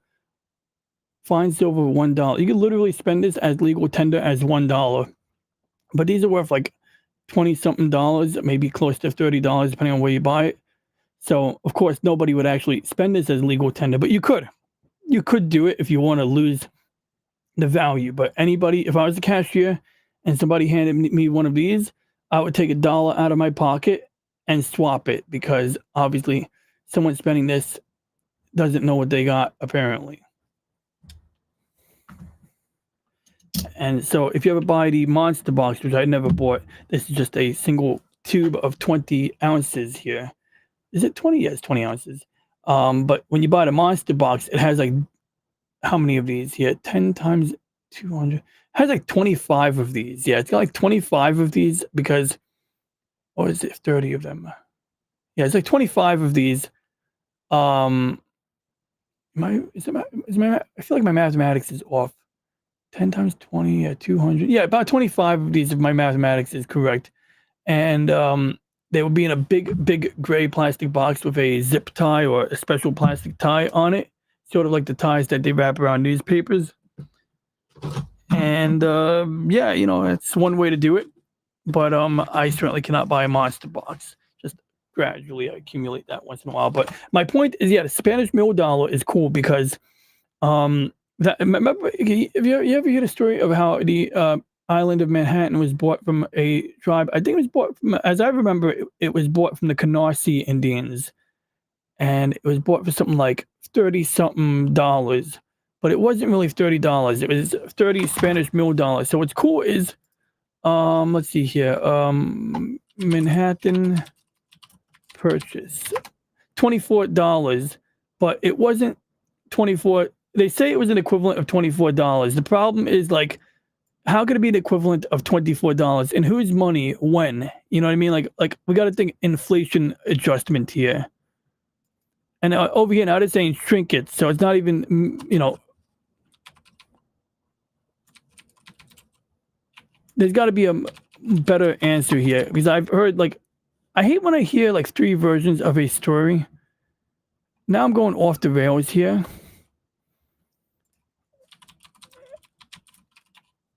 Fine silver, $1. You could literally spend this as legal tender as $1. But these are worth like 20-something dollars, maybe close to $30, depending on where you buy it. So, of course, nobody would actually spend this as legal tender, but you could. you could do it if you want to lose the value. But anybody, if I was a cashier and somebody handed me one of these, I would take $1 out of my pocket and swap it, because obviously someone spending this doesn't know what they got, apparently. And so if you ever buy the monster box, which I never bought, this is just a single tube of 20 ounces here. Is it 20? Yes, 20 ounces. But when you buy the monster box, it has like, how many of these here? 10 times 200. It has like 25 of these. Yeah, it's got like 25 of these, because, or is it 30 of them? Yeah, it's like 25 of these. I feel like my mathematics is off. 10 times 20, 200. Yeah, about 25 of these, if my mathematics is correct. And they will be in a big gray plastic box with a zip tie or a special plastic tie on it, sort of like the ties that they wrap around newspapers. And yeah, you know, it's one way to do it. But I certainly cannot buy a monster box. Just gradually accumulate that once in a while. But my point is, yeah, the Spanish mill dollar is cool because remember, if you ever hear the story of how the island of Manhattan was bought from a tribe? I think it was bought from, as I remember, it was bought from the Canarsie Indians, and it was bought for something like $30-something, but it wasn't really $30. It was 30 Spanish mill dollars. So what's cool is, let's see here, Manhattan purchase, $24, but it wasn't 24. They say it was an equivalent of $24. The problem is, like, how could it be the equivalent of $24? And whose money? When? You know what I mean? Like we got to think inflation adjustment here. And over here now they're saying trinkets, so it's not even, you know. There's got to be a better answer here, because I've heard, like, I hate when I hear like 3 versions of a story. Now I'm going off the rails here.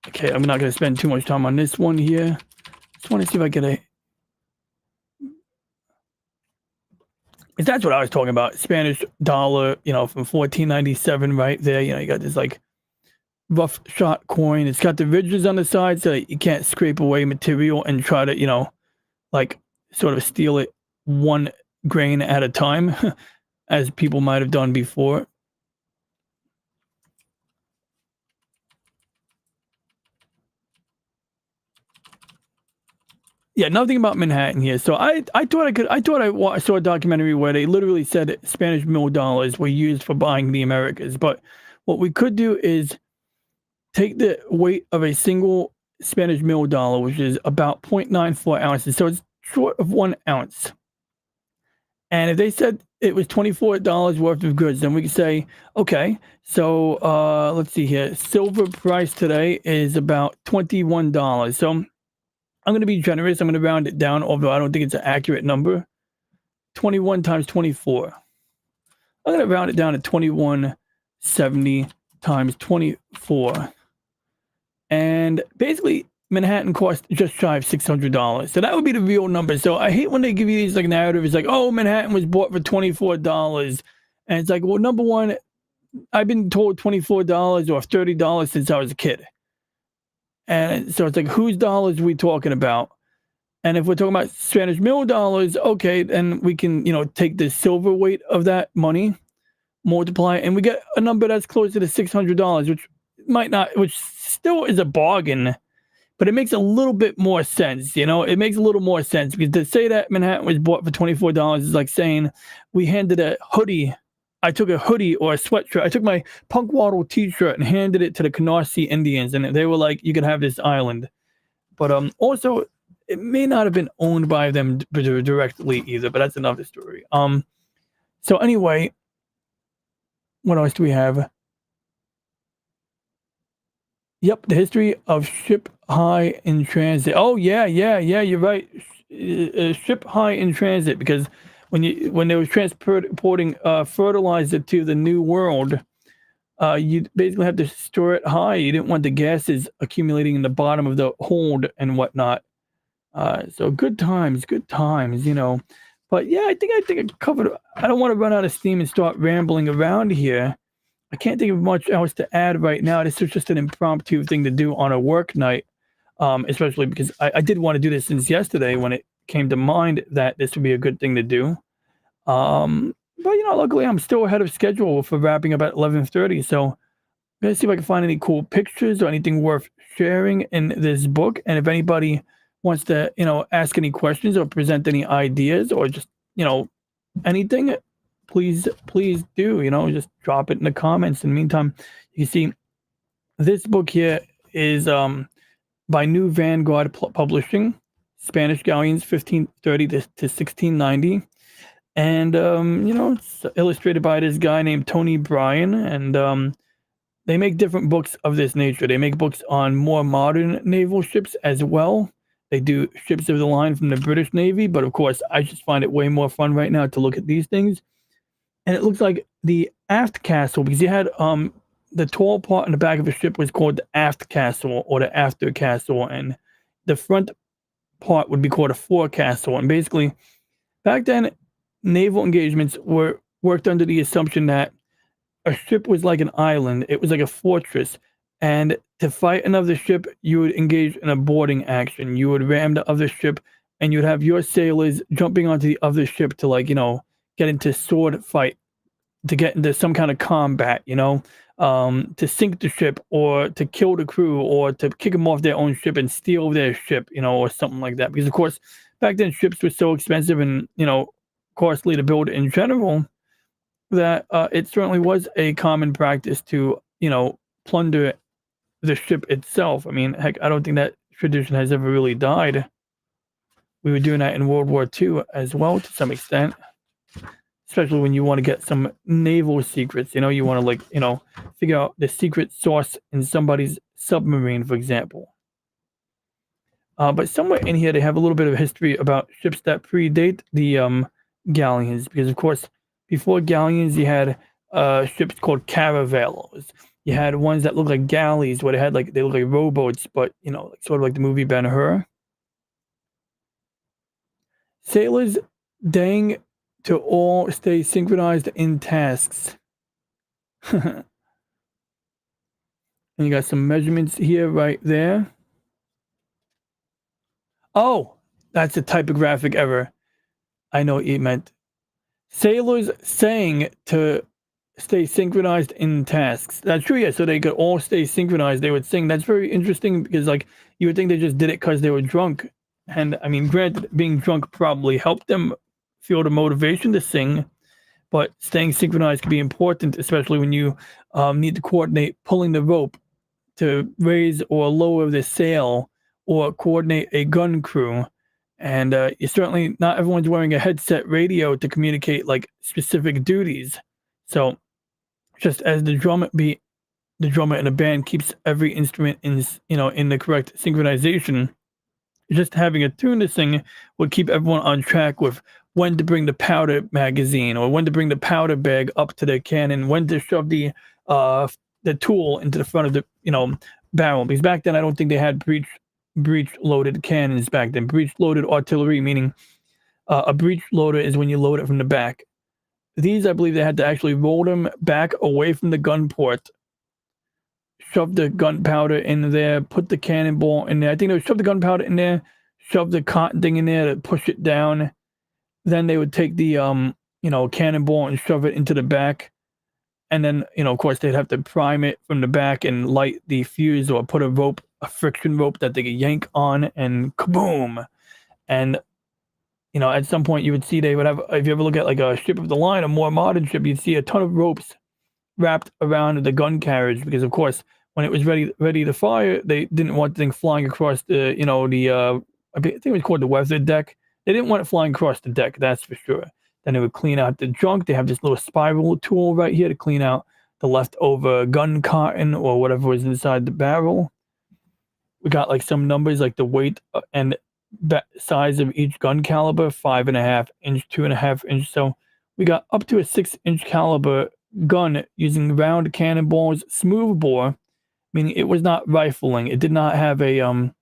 Okay, I'm not going to spend too much time on this one here. Just want to see if I get a... Because that's what I was talking about. Spanish dollar, you know, from 1497 right there. You know, you got this like rough shot coin. It's got the ridges on the side so that you can't scrape away material and try to, you know, like sort of steal it 1 grain at a time, as people might have done before. Yeah, nothing about Manhattan here. So I saw a documentary where they literally said that Spanish mill dollars were used for buying the Americas. But what we could do is take the weight of a single Spanish mill dollar, which is about 0.94 ounces. So it's short of 1 ounce. And if they said it was $24 worth of goods, then we could say, okay, so let's see here. Silver price today is about $21. So I'm going to be generous. I'm going to round it down, although I don't think it's an accurate number. 21 times 24. I'm going to round it down to 2170 times 24. And basically, Manhattan cost just shy of $600. So that would be the real number. So I hate when they give you these like narratives like, oh, Manhattan was bought for $24. And it's like, well, number one, I've been told $24 or $30 since I was a kid. And so it's like, whose dollars are we talking about? And if we're talking about Spanish mill dollars, okay, then we can, you know, take the silver weight of that money, multiply, and we get a number that's closer to $600, which still is a bargain, but it makes a little bit more sense, you know? It makes a little more sense, because to say that Manhattan was bought for $24 is like saying we handed a hoodie. I took a hoodie or a sweatshirt. I took my Punk Waddle t-shirt and handed it to the Canarsie Indians, and they were like, you can have this island. But also, it may not have been owned by them directly either, but that's another story. So anyway, what else do we have? Yep, the history of ship high in transit. Oh, yeah, you're right. Ship high in transit, because when they were transporting fertilizer to the New World, you basically had to store it high. You didn't want the gases accumulating in the bottom of the hold and whatnot. So good times, you know. But yeah, I think I covered. I don't want to run out of steam and start rambling around here. I can't think of much else to add right now. This is just an impromptu thing to do on a work night, especially because I did want to do this since yesterday when it came to mind that this would be a good thing to do. But luckily I'm still ahead of schedule for wrapping up at 11:30. So let's see if I can find any cool pictures or anything worth sharing in this book. And if anybody wants to, ask any questions or present any ideas or just, anything, please do, just drop it in the comments. In the meantime, you see this book here is by New Vanguard Publishing, Spanish Galleons 1530 to 1690. And it's illustrated by this guy named Tony Bryan. And they make different books of this nature. They make books on more modern naval ships as well. They do ships of the line from the British Navy, but of course, I just find it way more fun right now to look at these things. And it looks like the aft castle, because you had the tall part in the back of a ship was called the aft castle or the after castle, and the front part would be called a forecastle. And basically, back then, naval engagements were worked under the assumption that a ship was like an island. It was like a fortress. And to fight another ship, you would engage in a boarding action. You would ram the other ship and you'd have your sailors jumping onto the other ship to get into sword fight, to get into some kind of combat, to sink the ship or to kill the crew or to kick them off their own ship and steal their ship, or something like that. Because of course, back then ships were so expensive and, costly to build in general, that it certainly was a common practice to, plunder the ship itself. I mean, heck, I don't think that tradition has ever really died. We were doing that in World War II as well, to some extent, especially when you want to get some naval secrets. You want to figure out the secret source in somebody's submarine, for example. But somewhere in here, they have a little bit of history about ships that predate the galleons, because of course, before galleons, you had ships called caravels. You had ones that looked like galleys, where they look like rowboats, but sort of like the movie Ben-Hur. Sailors dang to all stay synchronized in tasks. And you got some measurements here, right there. Oh, that's a typographic error. I know what you meant. Sailors sang to stay synchronized in tasks. That's true, yeah. So they could all stay synchronized. They would sing. That's very interesting because, you would think they just did it because they were drunk. And I mean, granted, being drunk probably helped them feel the motivation to sing, but staying synchronized can be important, especially when you need to coordinate pulling the rope to raise or lower the sail or coordinate a gun crew. And you certainly, not everyone's wearing a headset radio to communicate specific duties. So just as the drummer in a band keeps every instrument in the correct synchronization, just having a tune to sing would keep everyone on track with when to bring the powder magazine or when to bring the powder bag up to the cannon, when to shove the tool into the front of the barrel. Because back then I don't think they had breech loaded cannons back then. Breech loaded artillery, meaning a breech loader is when you load it from the back. These, I believe, they had to actually roll them back away from the gun port, shove the gunpowder in there, put the cannonball in there. I think they would shove the gunpowder in there, shove the cotton thing in there to push it down. Then they would take the cannonball and shove it into the back. And then, of course, they'd have to prime it from the back and light the fuse or put a friction rope that they could yank on, and kaboom. And at some point you would see they would have, if you ever look at a ship of the line, a more modern ship, you'd see a ton of ropes wrapped around the gun carriage, because of course when it was ready to fire, they didn't want the thing flying across the I think it was called the weather deck. They didn't want it flying across the deck, that's for sure. Then they would clean out the junk. They have this little spiral tool right here to clean out the leftover gun cotton or whatever was inside the barrel. We got some numbers like the weight and size of each gun caliber, 5.5 inch, 2.5 inch. So we got up to a 6-inch caliber gun using round cannonballs, smooth bore, meaning it was not rifling. It did not have a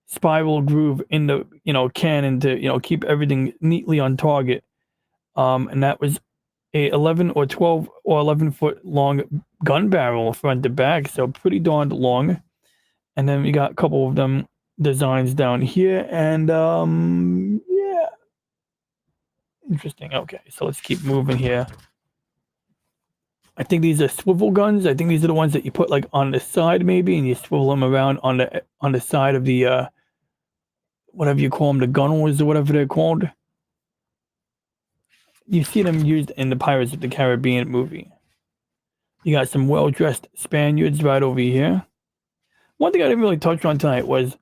spiral groove in the cannon to keep everything neatly on target. And that was a 11 or 12 or 11-foot long gun barrel front to back, so pretty darn long. And then we got a couple of them designs down here, and yeah, interesting. Okay, so let's keep moving here. I think these are swivel guns. I think these are the ones that you put like on the side maybe, and you swivel them around on the side of the whatever you call them, the gunnels or whatever they're called. You see them used in the Pirates of the Caribbean movie. You got some well-dressed Spaniards right over here. One thing I didn't really touch on tonight was,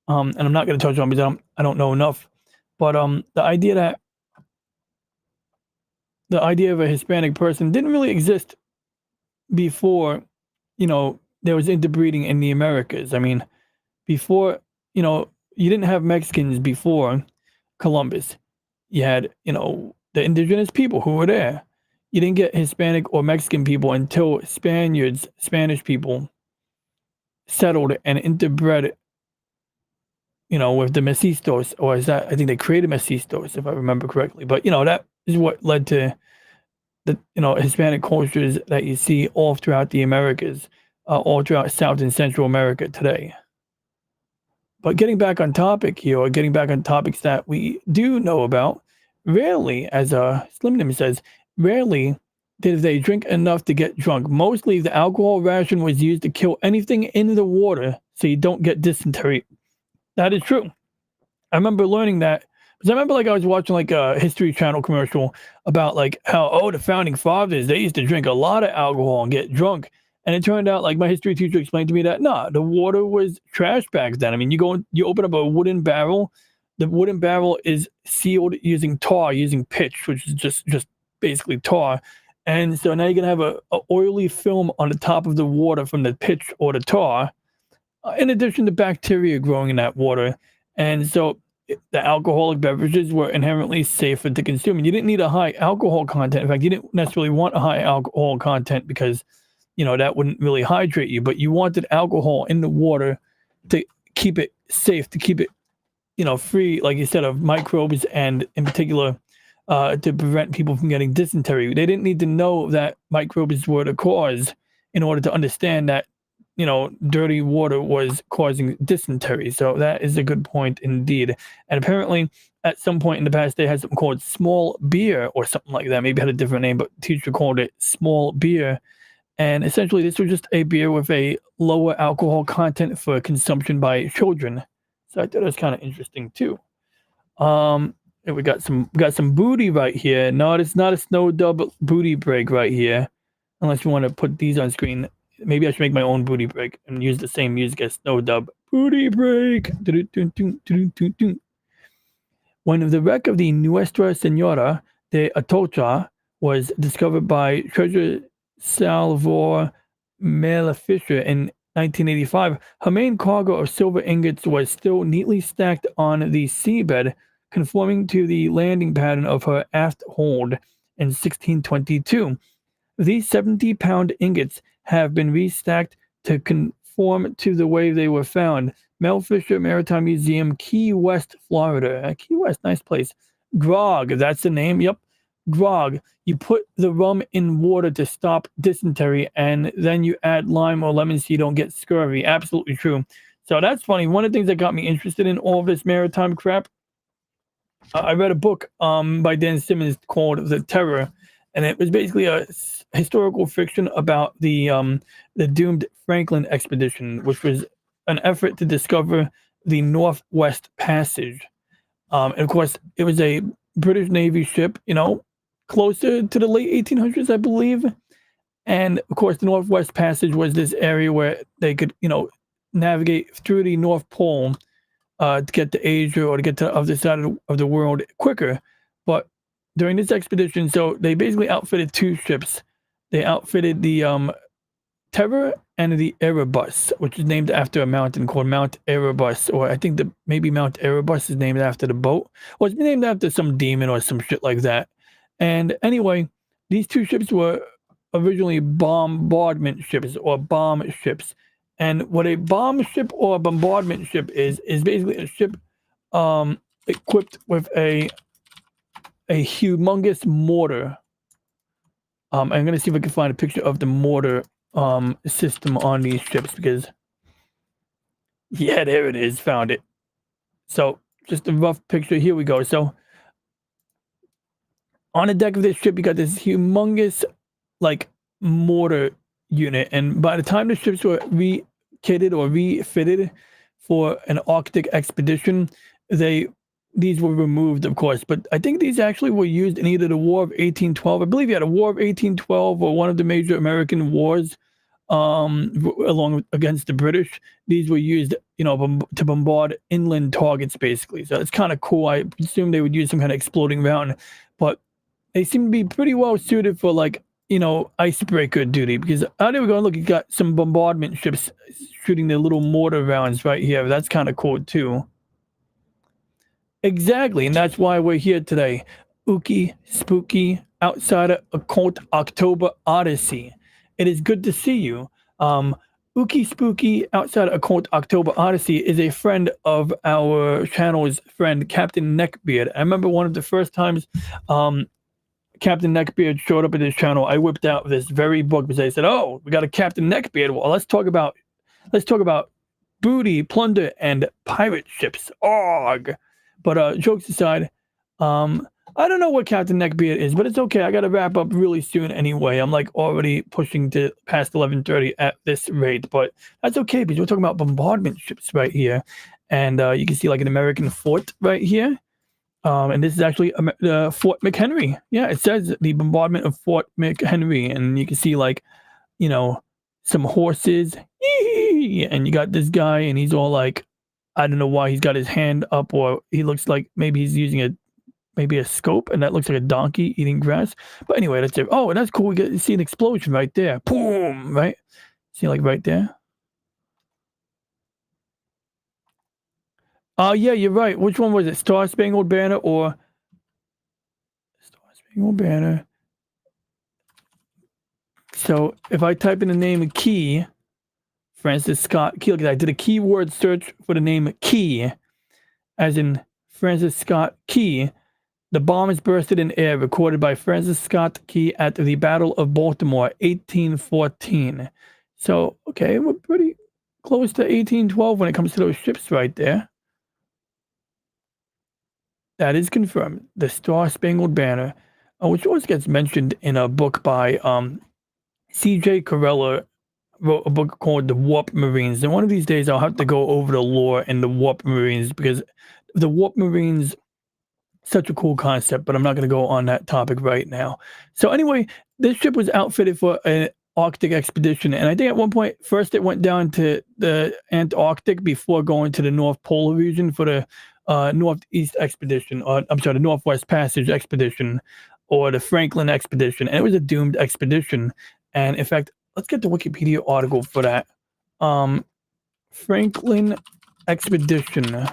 and I'm not going to touch on because I don't know enough, but the idea of a Hispanic person didn't really exist before, there was interbreeding in the Americas. I mean, before, you didn't have Mexicans before Columbus. You had, the indigenous people who were there. You didn't get Hispanic or Mexican people until Spanish people settled and interbred, with the mestizos, or is that, I think they created mestizos, if I remember correctly. But, that is what led to the, Hispanic cultures that you see all throughout the Americas, all throughout South and Central America today. But getting back on topic here, or getting back on topics that we do know about, rarely, as Slim Nim says, rarely did they drink enough to get drunk. Mostly the alcohol ration was used to kill anything in the water so you don't get dysentery. That is true. I remember learning that, because I remember I was watching a History Channel commercial about how, the founding fathers, they used to drink a lot of alcohol and get drunk. And it turned out, my history teacher explained to me that, the water was trash back then. I mean, you open up a wooden barrel. The wooden barrel is sealed using tar, using pitch, which is just basically tar. And so now you're going to have a oily film on the top of the water from the pitch or the tar, in addition to bacteria growing in that water. And so the alcoholic beverages were inherently safer to consume. And you didn't need a high alcohol content. In fact, you didn't necessarily want a high alcohol content because, that wouldn't really hydrate you. But you wanted alcohol in the water to keep it safe, to keep it, free, like you said, of microbes, and in particular, to prevent people from getting dysentery. They didn't need to know that microbes were the cause in order to understand that, dirty water was causing dysentery. So that is a good point indeed. And apparently, at some point in the past, they had something called small beer or something like that. Maybe it had a different name, but the teacher called it small beer. And essentially, this was just a beer with a lower alcohol content for consumption by children. So I thought it was kind of interesting too. And we got some booty right here. No, it's not a snow dub booty break right here. Unless you want to put these on screen. Maybe I should make my own booty break and use the same music as snow dub. Booty break. When the wreck of the Nuestra Senora de Atocha was discovered by Treasure Salvador Fisher in 1985, her main cargo of silver ingots was still neatly stacked on the seabed, conforming to the landing pattern of her aft hold in 1622. These 70-pound ingots have been restacked to conform to the way they were found. Mel Fisher Maritime Museum, Key West, Florida. Key West, nice place. Grog, that's the name. Yep. Grog. You put the rum in water to stop dysentery, and then you add lime or lemon so you don't get scurvy. Absolutely true. So that's funny. One of the things that got me interested in all this maritime crap, I read a book by Dan Simmons called The Terror, and it was basically a historical fiction about the doomed Franklin expedition, which was an effort to discover the Northwest Passage. And of course, it was a British Navy ship, closer to the late 1800s, I believe. And of course, the Northwest Passage was this area where they could, navigate through the North Pole to get to Asia or to get to the other side of the world quicker. But during this expedition, so they basically outfitted two ships. They outfitted the Terror and the Erebus, which is named after a mountain called Mount Erebus, or I think maybe Mount Erebus is named after the boat, or it's named after some demon or some shit like that. And anyway, these two ships were originally bombardment ships or bomb ships. And what a bomb ship or a bombardment ship is basically a ship equipped with a humongous mortar. I'm going to see if I can find a picture of the mortar system on these ships because, yeah, there it is. Found it. So just a rough picture. Here we go. So on the deck of this ship, you got this humongous, like, mortar unit. And by the time the ships were re-kitted or refitted for an Arctic expedition, these were removed, of course. But I think these actually were used in either the War of 1812. I believe you had a War of 1812 or one of the major American wars against the British. These were used, to bombard inland targets, basically. So it's kind of cool. I assume they would use some kind of exploding round, but they seem to be pretty well suited for, like, icebreaker duty, because there we go. Look, you got some bombardment ships shooting their little mortar rounds right here. That's kind of cool too. Exactly, and that's why we're here today. Ookie Spooky Outsider Occult October Odyssey. It is good to see you. Ookie Spooky Outsider Occult October Odyssey is a friend of our channel's friend, Captain Neckbeard. I remember one of the first times Captain Neckbeard showed up at this channel, I whipped out this very book because they said, "Oh, we got a Captain Neckbeard. Well, let's talk about booty, plunder, and pirate ships." Arg. But jokes aside, I don't know what Captain Neckbeard is, but it's okay. I got to wrap up really soon anyway. I'm like already pushing to past 11:30 at this rate, but that's okay because we're talking about bombardment ships right here, and you can see like an American fort right here. And this is actually Fort McHenry. Yeah, it says the bombardment of Fort McHenry, and you can see like, some horses. And you got this guy, and he's all like, I don't know why he's got his hand up, or he looks like maybe he's using maybe a scope, and that looks like a donkey eating grass. But anyway, that's it. Oh, and that's cool. You see an explosion right there. Boom! Right? See, like right there. Yeah, you're right. Which one was it? Star Spangled Banner or Star Spangled Banner? So if I type in the name Key, Francis Scott Key, look at that. I did a keyword search for the name Key, as in Francis Scott Key. The bomb is bursted in air, recorded by Francis Scott Key at the Battle of Baltimore, 1814. So, okay, we're pretty close to 1812 when it comes to those ships right there. That is confirmed. The Star Spangled Banner, which always gets mentioned in a book by C.J. Corella, wrote a book called The Warp Marines. And one of these days I'll have to go over the lore in the Warp Marines, because the Warp Marines, such a cool concept, but I'm not going to go on that topic right now. So anyway, this ship was outfitted for an Arctic expedition, and I think at one point first it went down to the Antarctic before going to the North Polar region for the Northeast expedition, or I'm sorry, the Northwest Passage expedition, or the Franklin expedition, and it was a doomed expedition. And in fact, let's get the Wikipedia article for that. Franklin expedition.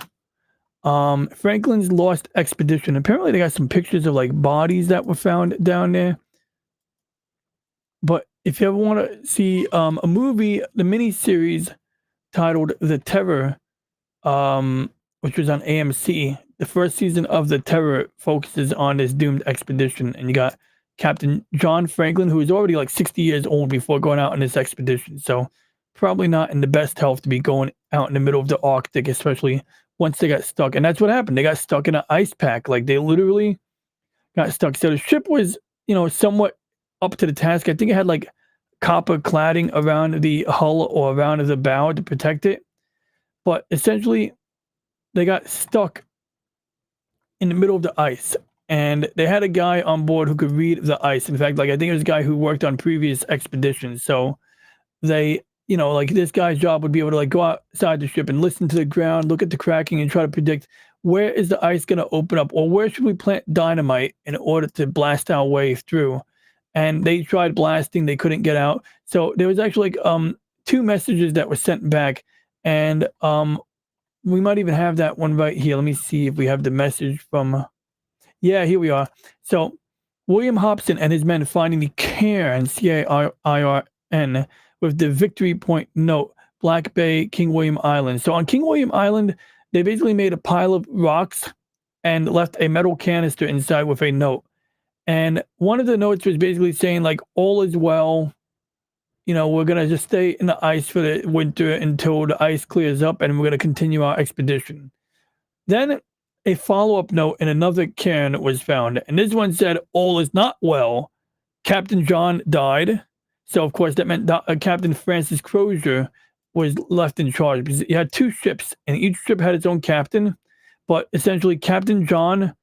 Franklin's Lost Expedition. Apparently they got some pictures of like bodies that were found down there. But if you ever want to see a movie, the miniseries titled The Terror, which was on AMC, the first season of The Terror focuses on this doomed expedition, and you got Captain John Franklin, who was already like 60 years old before going out on this expedition. So probably not in the best health to be going out in the middle of the Arctic, especially once they got stuck. And that's what happened. They got stuck in an ice pack. Like, they literally got stuck. So the ship was, somewhat up to the task. I think it had like copper cladding around the hull or around the bow to protect it. But essentially, they got stuck in the middle of the ice. And they had a guy on board who could read the ice. In fact, like, I think it was a guy who worked on previous expeditions. So they, like, this guy's job would be able to like go outside the ship and listen to the ground, look at the cracking, and try to predict where is the ice going to open up, or where should we plant dynamite in order to blast our way through. And they tried blasting, they couldn't get out. So there was actually like 2 messages that were sent back, and we might even have that one right here. Let me see if we have the message from. Yeah, here we are. So William Hobson and his men finding the Cairn, Cairn, with the Victory Point note, Black Bay, King William Island. So on King William Island, they basically made a pile of rocks and left a metal canister inside with a note. And one of the notes was basically saying like, all is well. You know, we're gonna just stay in the ice for the winter until the ice clears up, and we're gonna continue our expedition. Then a follow-up note in another cairn was found, and this one said, all is not well. Captain John died. So, of course, that meant that, Captain Francis Crozier was left in charge because he had two ships, and each ship had its own captain. But essentially, Captain John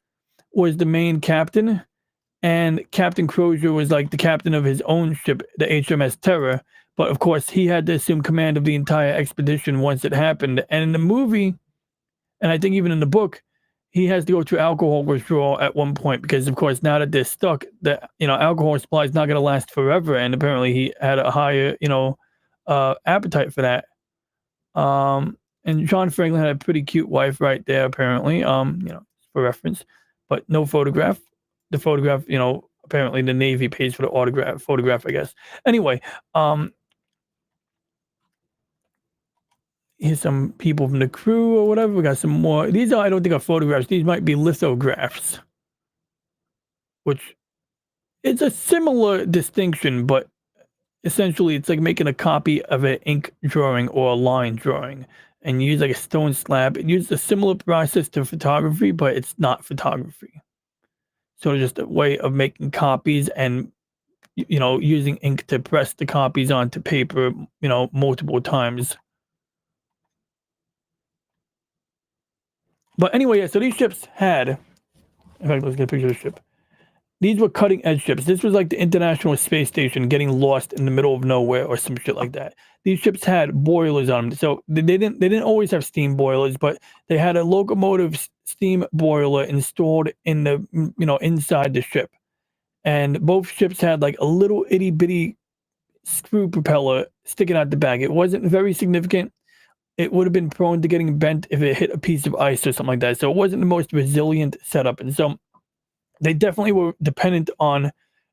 was the main captain, and Captain Crozier was like the captain of his own ship, the HMS Terror. But of course, he had to assume command of the entire expedition once it happened. And in the movie, and I think even in the book, he has to go through alcohol withdrawal at one point because, of course, now that they're stuck, the alcohol supply is not going to last forever. And apparently, he had a higher appetite for that. And John Franklin had a pretty cute wife right there, apparently. For reference, but no photograph. The photograph, apparently the Navy pays for the photograph, I guess. Anyway, here's some people from the crew or whatever. We got some more. These I don't think are photographs. These might be lithographs, which it's a similar distinction, but essentially it's like making a copy of an ink drawing or a line drawing, and you use like a stone slab. It uses a similar process to photography, but it's not photography. So just a way of making copies and using ink to press the copies onto paper, multiple times. But anyway, yeah, so these ships had, in fact, let's get a picture of the ship. These were cutting edge ships. This was like the International Space Station getting lost in the middle of nowhere or some shit like that. These ships had boilers on them. So they didn't always have steam boilers, but they had a locomotive steam boiler installed in the, inside the ship. And both ships had like a little itty bitty screw propeller sticking out the back. It wasn't very significant. It would have been prone to getting bent if it hit a piece of ice or something like that. So it wasn't the most resilient setup. And so they definitely were dependent on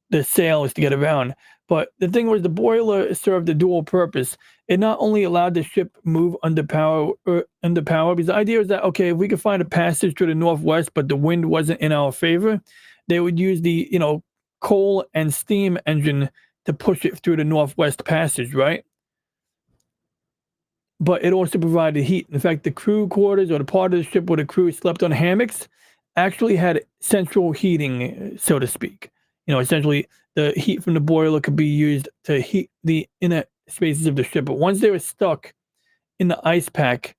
the sails to get around. But the thing was, the boiler served a dual purpose. It not only allowed the ship move under power, because the idea was that, okay, if we could find a passage to the northwest, but the wind wasn't in our favor, they would use the, coal and steam engine to push it through the northwest passage, right? But it also provided heat. In fact, the crew quarters, or the part of the ship where the crew slept on hammocks, actually had central heating, so to speak. Essentially, the heat from the boiler could be used to heat the inner spaces of the ship. But once they were stuck in the ice pack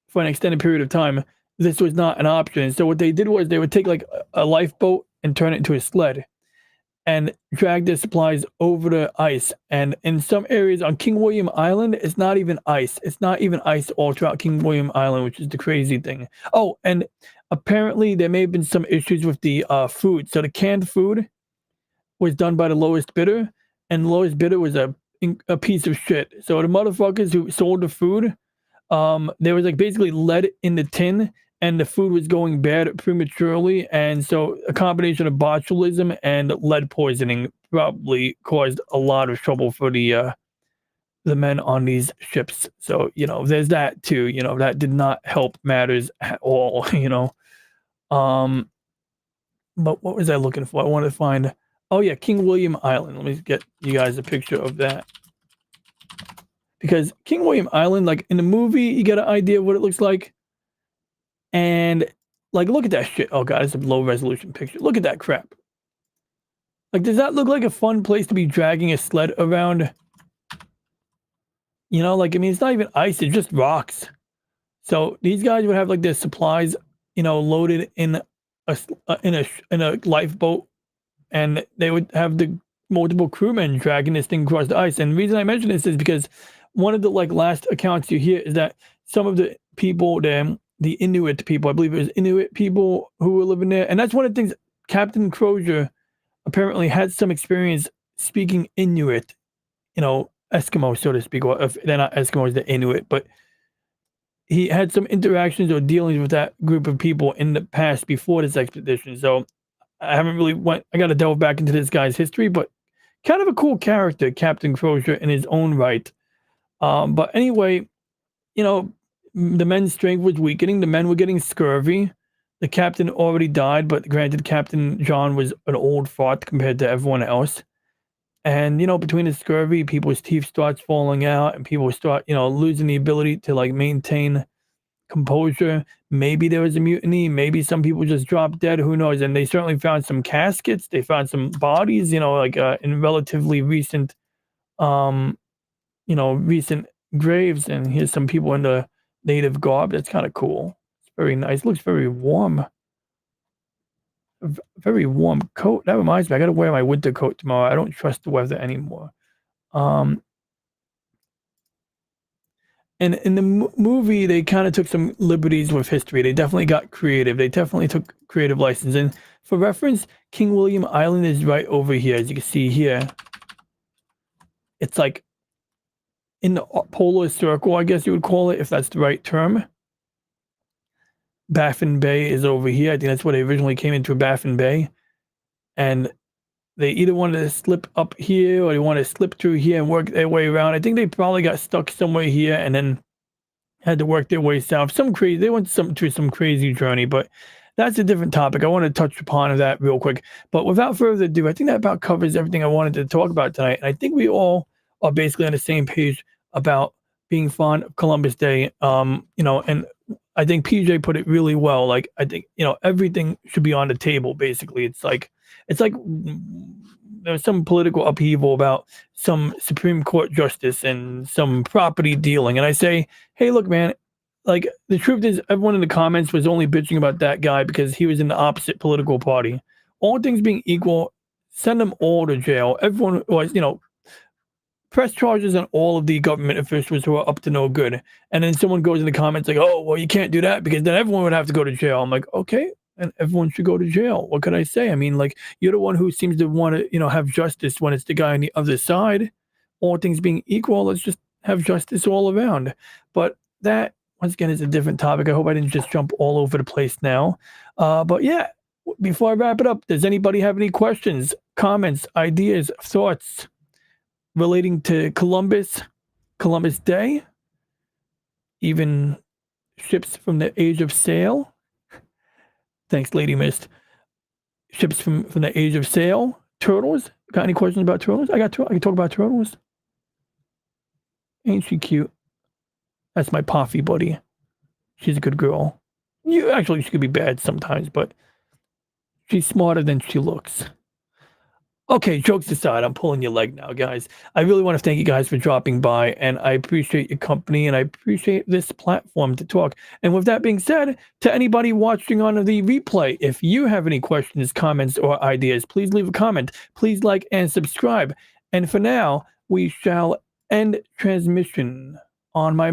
for an extended period of time, this was not an option. So what they did was they would take like a lifeboat and turn it into a sled and drag their supplies over the ice. And in some areas on King William Island, it's not even ice. It's not even ice all throughout King William Island, which is the crazy thing. Oh, and apparently there may have been some issues with the food. So the canned food was done by the lowest bidder, and the lowest bidder was a piece of shit. So the motherfuckers who sold the food, there was like basically lead in the tin, and the food was going bad prematurely. And so a combination of botulism and lead poisoning probably caused a lot of trouble for the men on these ships. So, there's that too, that did not help matters at all, But what was I looking for? I wanted to find, oh yeah, King William Island. Let me get you guys a picture of that. Because King William Island, like in the movie, you get an idea of what it looks like. And like, look at that shit. Oh god, it's a low resolution picture. Look at that crap. Like, does that look like a fun place to be dragging a sled around? Like, I mean, it's not even ice, it's just rocks. So these guys would have like their supplies, loaded in a lifeboat, and they would have the multiple crewmen dragging this thing across the ice. And the reason I mention this is because one of the like last accounts you hear is that some of the people, the Inuit people, I believe it was Inuit people who were living there, and that's one of the things. Captain Crozier apparently had some experience speaking Inuit, Eskimo, so to speak. Or if they're not Eskimos, they're Inuit, but he had some interactions or dealings with that group of people in the past before this expedition. So I haven't really I got to delve back into this guy's history, but kind of a cool character, Captain Crozier, in his own right. But anyway, the men's strength was weakening. The men were getting scurvy. The captain already died, but granted, Captain John was an old fart compared to everyone else. And, you know, between the scurvy, people's teeth starts falling out and people start, you know, losing the ability to, like, maintain composure. Maybe there was a mutiny, maybe some people just dropped dead, who knows? And they certainly found some caskets, they found some bodies, you know, like, in relatively recent, um, you know, recent graves, and here's some people in the native garb. That's kinda cool. It's very nice, looks very warm. Very warm coat. That reminds me, I gotta wear my winter coat tomorrow. I don't trust the weather anymore. Um, and in the movie, they kinda took some liberties with history. They definitely got creative. They definitely took creative license, and for reference, King William Island is right over here, as you can see here. It's, like, in the polar circle, I guess you would call it, if that's the right term. Baffin Bay is over here. I think that's where they originally came into, Baffin Bay, and they either wanted to slip up here or they wanted to slip through here and work their way around. I think they probably got stuck somewhere here and then had to work their way south. They went through some crazy journey, but that's a different topic. I want to touch upon that real quick. But without further ado, I think that about covers everything I wanted to talk about tonight. And I think we all are basically on the same page about being fond of Columbus Day. You know, and I think PJ put it really well. Like, I think, you know, everything should be on the table, basically. It's like there's some political upheaval about some Supreme Court justice and some property dealing. And I say, hey, look, man, like, the truth is, everyone in the comments was only bitching about that guy because he was in the opposite political party. All things being equal, send them all to jail. Everyone was, you know, press charges on all of the government officials who are up to no good. And then someone goes in the comments like, oh, well, you can't do that because then everyone would have to go to jail. I'm like, okay, and everyone should go to jail. What could I say? I mean, like, you're the one who seems to want to, you know, have justice when it's the guy on the other side. All things being equal, let's just have justice all around. But that, once again, is a different topic. I hope I didn't just jump all over the place now. But yeah, before I wrap it up, does anybody have any questions, comments, ideas, thoughts relating to Columbus Day, even ships from the age of sail? Thanks, Lady Mist. Ships from the age of sail. Turtles? Got any questions about turtles? I can talk about turtles. Ain't she cute? That's my Poffy buddy. She's a good girl. She could be bad sometimes, but she's smarter than she looks. Okay, jokes aside, I'm pulling your leg now, guys. I really want to thank you guys for dropping by, and I appreciate your company, and I appreciate this platform to talk. And with that being said, to anybody watching on the replay, if you have any questions, comments, or ideas, please leave a comment. Please like and subscribe. And for now, we shall end transmission on my